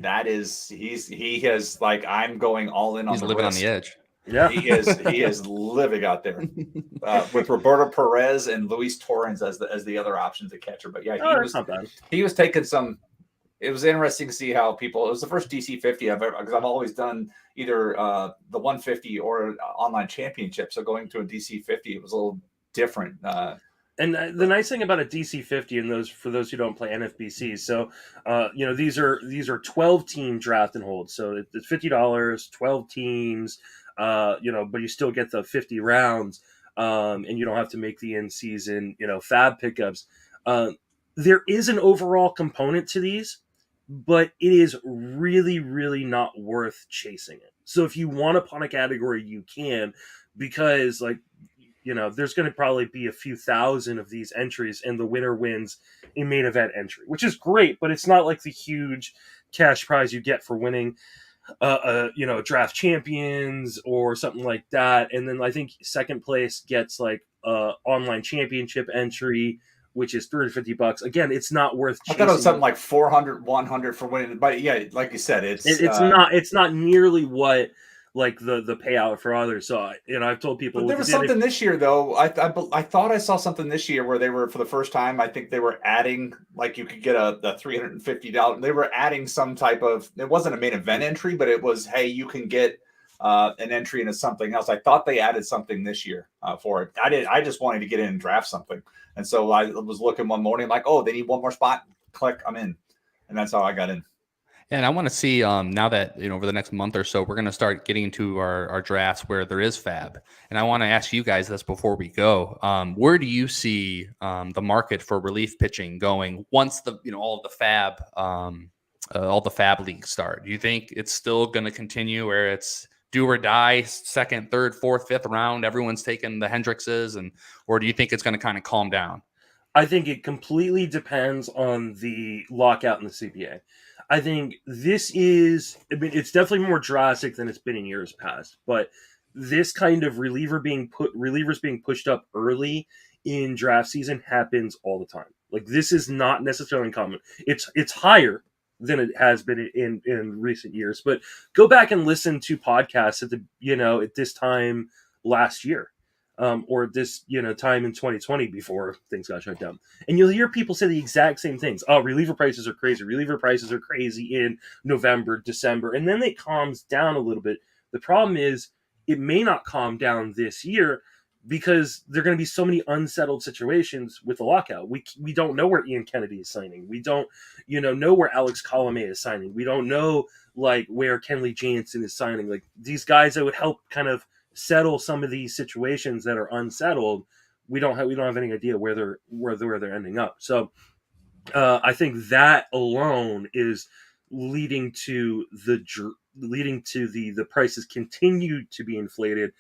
he has I'm going all in on he's the living risk. On the edge. Yeah, he is living out there with Roberto Perez and Luis Torrens as the other options at catcher. But yeah, not bad. He was taking some. It was interesting to see how it was the first DC 50 I've ever, because I've always done either the 150 or online championship. So going to a DC 50, it was a little different. And the nice thing about a DC 50, and for those who don't play NFBCs, so these are 12 team draft and hold. So it's $50, 12 teams, but you still get the 50 rounds, and you don't have to make the in season fab pickups. There is an overall component to these, but it is really, really not worth chasing it. So if you want to punt a category, you can, because there's going to probably be a few thousand of these entries, and the winner wins a main event entry, which is great, but it's not like the huge cash prize you get for winning, draft champions or something like that. And then I think second place gets online championship entry, which is $350. Again, it's not worth chasing. I thought it was something like 400, 100 for winning, but yeah, like you said, it's not nearly what the payout for others. So I've told people. But there was something this year though. I thought I saw something this year where they were, for the first time, I think they were adding, you could get a $350. They were adding some type of. It wasn't a main event entry, but it was, hey, you can get an entry into something else. I thought they added something this year for it. I just wanted to get in and draft something. And so I was looking one morning, oh, they need one more spot. Click, I'm in. And that's how I got in. And I want to see now that, over the next month or so, we're going to start getting into our drafts where there is fab. And I want to ask you guys this before we go. Where do you see the market for relief pitching going once all the fab leagues start? Do you think it's still going to continue where it's do or die, second, third, fourth, fifth round, everyone's taking the Hendrixes, or do you think it's going to kind of calm down? I think it completely depends on the lockout in the CBA. I think it's definitely more drastic than it's been in years past, but this kind of relievers being pushed up early in draft season happens all the time. This is not necessarily uncommon. It's higher than it has been in recent years, but go back and listen to podcasts at this time last year. or this, time in 2020 before things got shut down. And you'll hear people say the exact same things. Oh, reliever prices are crazy. Reliever prices are crazy in November, December. And then it calms down a little bit. The problem is it may not calm down this year because there are going to be so many unsettled situations with the lockout. We don't know where Ian Kennedy is signing. We don't, know where Alex Colomé is signing. We don't know, where Kenley Jansen is signing. Like, these guys that would help kind of settle some of these situations that are unsettled. We don't have any idea where they're ending up. So I think that alone is leading to the prices continue to be inflated.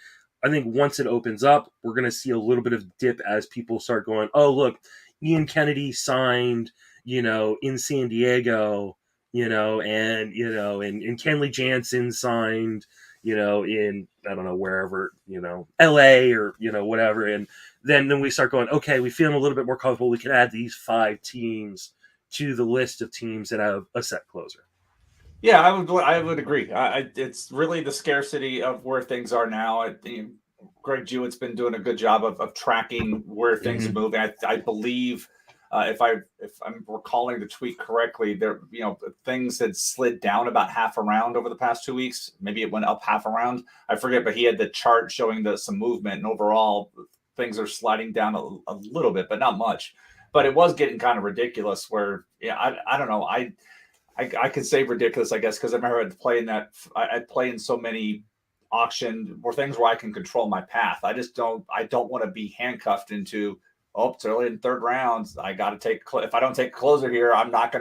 I think once it opens up, we're going to see a little bit of dip as people start going, oh, look, Ian Kennedy signed, in San Diego, and Kenley Jansen signed, in, I don't know, wherever, LA or, whatever. And then we start going, okay, we feel a little bit more comfortable. We can add these 5 teams to the list of teams that have a set closer. Yeah, I would agree. It's really the scarcity of where things are now. Greg Jewett's been doing a good job of tracking where things are moving. I believe, if I'm recalling the tweet correctly, there things had slid down about half a round over the past 2 weeks. Maybe it went up half a round. I forget, but he had the chart showing some movement, and overall things are sliding down a little bit, but not much. But it was getting kind of ridiculous. Where I don't know. I could say ridiculous, I guess, because I remember I'd play in so many auction or things where I can control my path. I don't want to be handcuffed into, it's early in 3rd round. I got to take, if I don't take a closer here, I'm not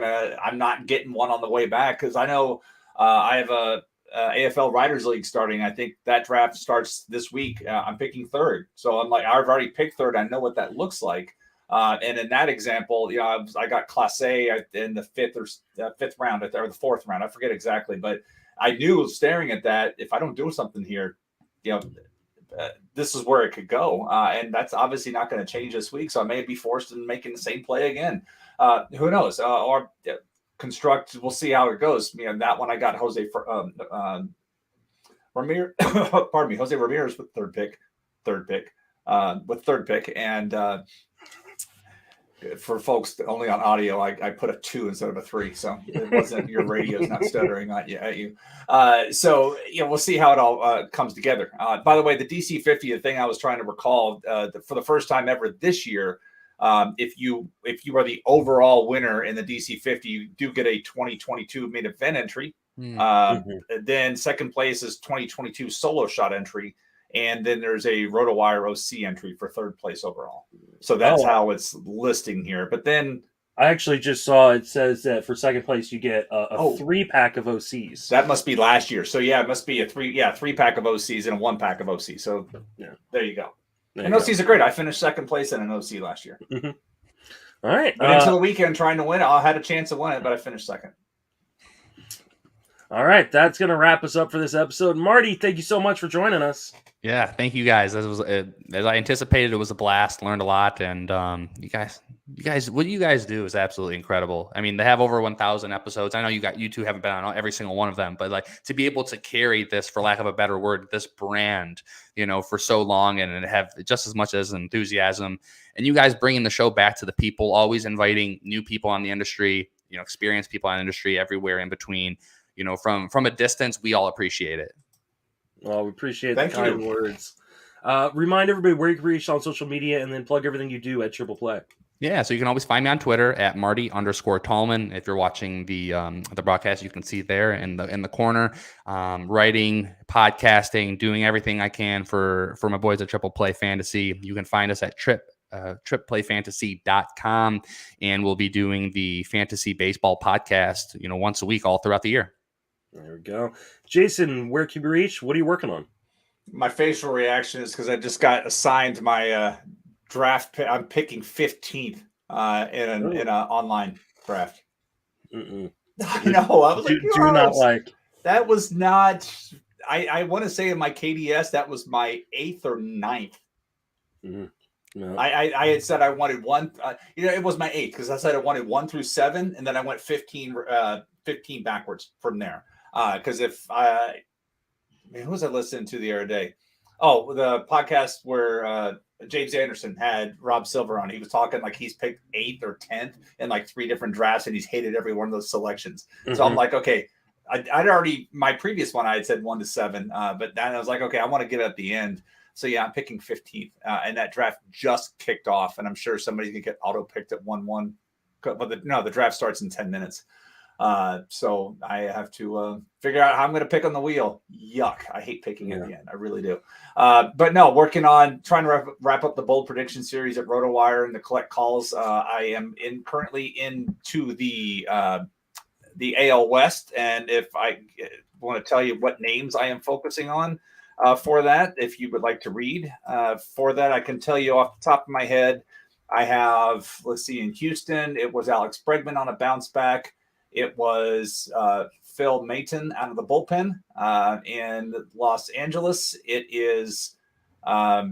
getting one on the way back. Cause I know I have a AFL Writers League starting. I think that draft starts this week. I'm picking 3rd. So I'm like, I've already picked 3rd. I know what that looks like. And in that example, I got Class A in the 5th round or the 4th round. I forget exactly, but I knew staring at that, if I don't do something here, this is where it could go. And that's obviously not going to change this week. So I may be forced into making the same play again. Who knows? Construct. We'll see how it goes. That one I got Jose Ramirez. Pardon me, Jose Ramirez with third pick. And for folks only on audio, I put a 2 instead of a 3, so it wasn't your radio's not stuttering at you. So we'll see how it all comes together. By the way, the DC 50, the thing I was trying to recall, for the first time ever this year, if you are the overall winner in the DC 50, you do get a 2022 main event entry. Then second place is 2022 solo shot entry. And then there's a RotoWire OC entry for 3rd place overall. So that's how it's listing here. But then I actually just saw it says that for 2nd place you get a 3-pack of OCs. That must be last year. So it must be a 3-pack of OCs and a 1-pack of OCs. So there you go. OCs are great. I finished 2nd place in an OC last year. All right. But until the weekend trying to win it, I had a chance to win it, but I finished 2nd. All right, that's going to wrap us up for this episode. Marty, thank you so much for joining us. Yeah, thank you guys. This was as I anticipated. It was a blast. Learned a lot, and you guys, what you guys do is absolutely incredible. I mean, they have over 1,000 episodes. I know you two haven't been on every single one of them, but to be able to carry this, for lack of a better word, this brand, for so long and have just as much as enthusiasm, and you guys bringing the show back to the people, always inviting new people on the industry, experienced people on the industry, everywhere in between. From a distance, we all appreciate it. Well, we appreciate the kind words. Remind everybody where you can reach on social media, and then plug everything you do at Triple Play. Yeah, so you can always find me on Twitter at Marty_Tallman. If you're watching the broadcast, you can see there in the corner. Writing, podcasting, doing everything I can for my boys at Triple Play Fantasy. You can find us at tripplayfantasy.com, and we'll be doing the fantasy baseball podcast, once a week all throughout the year. There we go. Jason, where can you reach? What are you working on? My facial reaction is because I just got assigned my draft pick. I'm picking 15th in an online draft. Mm-mm. I know. I was that was not. I want to say in my KDS that was my 8th or 9th. Mm-hmm. No. I had said I wanted one. It was my 8th because I said I wanted 1 through 7, and then I went 15 backwards from there. Because who was I listening to the other day? Oh, the podcast where James Anderson had Rob Silver on. He was talking like he's picked 8th or 10th in like 3 different drafts, and he's hated every one of those selections. So I'm like, okay, I'd already, my previous one, I had said 1 to 7, but then I was like, okay, I want to get it at the end. So yeah, I'm picking 15th, and that draft just kicked off, and I'm sure somebody's gonna get auto picked at 1-1. But the draft starts in 10 minutes. So I have to figure out how I'm going to pick on the wheel. Yuck. I hate picking at the end. I really do. But no, working on trying to wrap up the bold prediction series at RotoWire and the Collette calls. I am currently into the AL West. And if I want to tell you what names I am focusing on for that, if you would like to read for that, I can tell you off the top of my head. I have, let's see, in Houston, it was Alex Bregman on a bounce back. It was Phil Mayton out of the bullpen. In Los Angeles, it is Los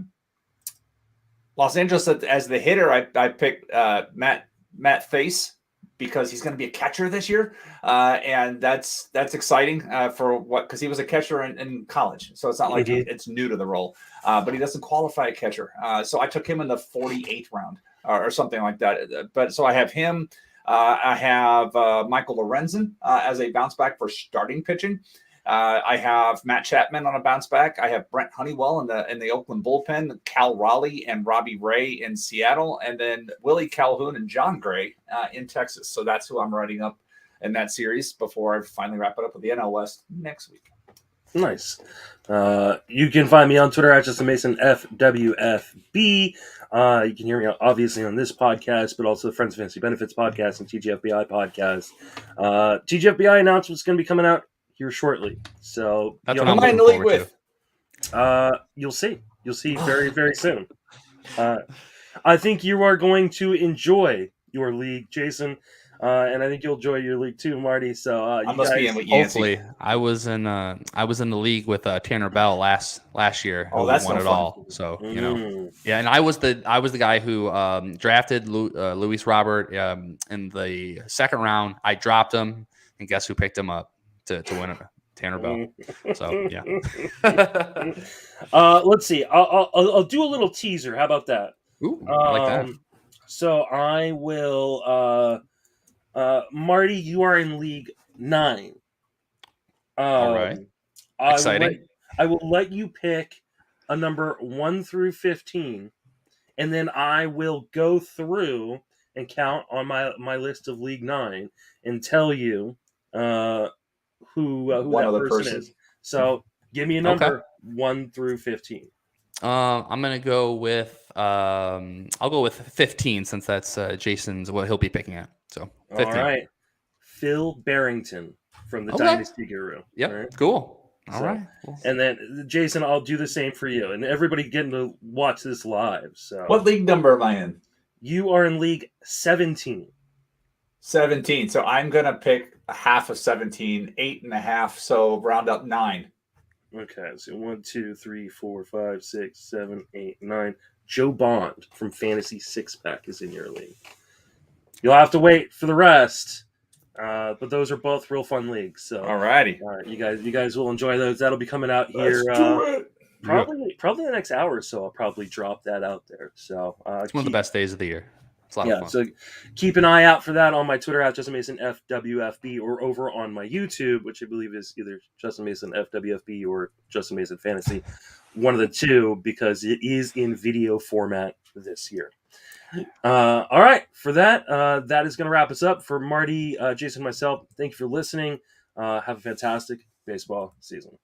Angeles as the hitter. I picked Matt Face because he's going to be a catcher this year, and that's exciting for what, because he was a catcher in college, so it's not like it's new to the role, but he doesn't qualify a catcher. So I took him in the 48th round or something like that. But so I have him. I have Michael Lorenzen as a bounce back for starting pitching. I have Matt Chapman on a bounce back. I have Brent Honeywell in the Oakland bullpen, Cal Raleigh and Robbie Ray in Seattle, and then Willie Calhoun and John Gray in Texas. So that's who I'm writing up in that series before I finally wrap it up with the NL West next week. Nice. You can find me on Twitter at JustinMasonFWFB. You can hear me obviously on this podcast, but also the Friends of Fantasy Benefits podcast and TGFBI podcast. TGFBI announcement is going to be coming out here shortly. So that's what I'm looking forward to. You'll see very, very soon. I think you are going to enjoy your league, Jason. And I think you'll enjoy your league too, Marty. So I must be in with Yancey. Hopefully, I was in the league with Tanner Bell last year. Oh, that's won no it fun. all. So yeah, and I was the guy who drafted Luis Robert in the second round. I dropped him, and guess who picked him up to win it? Tanner Bell. So yeah. Let's see. I'll do a little teaser. How about that? Ooh, I like that. So I will. Marty, you are in League 9. All right. Exciting. I will let you pick a number 1 through 15, and then I will go through and count on my list of League 9 and tell you who that person is. So give me a number 1 through 15. I'm gonna go with I'll go with 15 since that's Jason's what he'll be picking at. So 15. All right, Phil Barrington from the Dynasty Guru. Yep, right? Cool. All right. Cool. And then Jason, I'll do the same for you, and everybody getting to watch this live. So what league number am I in? You are in League 17. 17. So I'm gonna pick a half of 17, 8.5. So round up 9. Okay, so 1, 2, 3, 4, 5, 6, 7, 8, 9. Joe Bond from Fantasy Six Pack is in your league. You'll have to wait for the rest, but those are both real fun leagues. So, alrighty, you guys will enjoy those. That'll be coming out here probably the next hour or so. I'll probably drop that out there. So it's one of the best days of the year. It's a lot of fun. So keep an eye out for that on my Twitter at Justin Mason FWFB or over on my YouTube, which I believe is either Justin Mason FWFB or Justin Mason Fantasy, one of the two, because it is in video format this year. All right, for that, that is going to wrap us up. For Marty, Jason, myself, thank you for listening. Have a fantastic baseball season.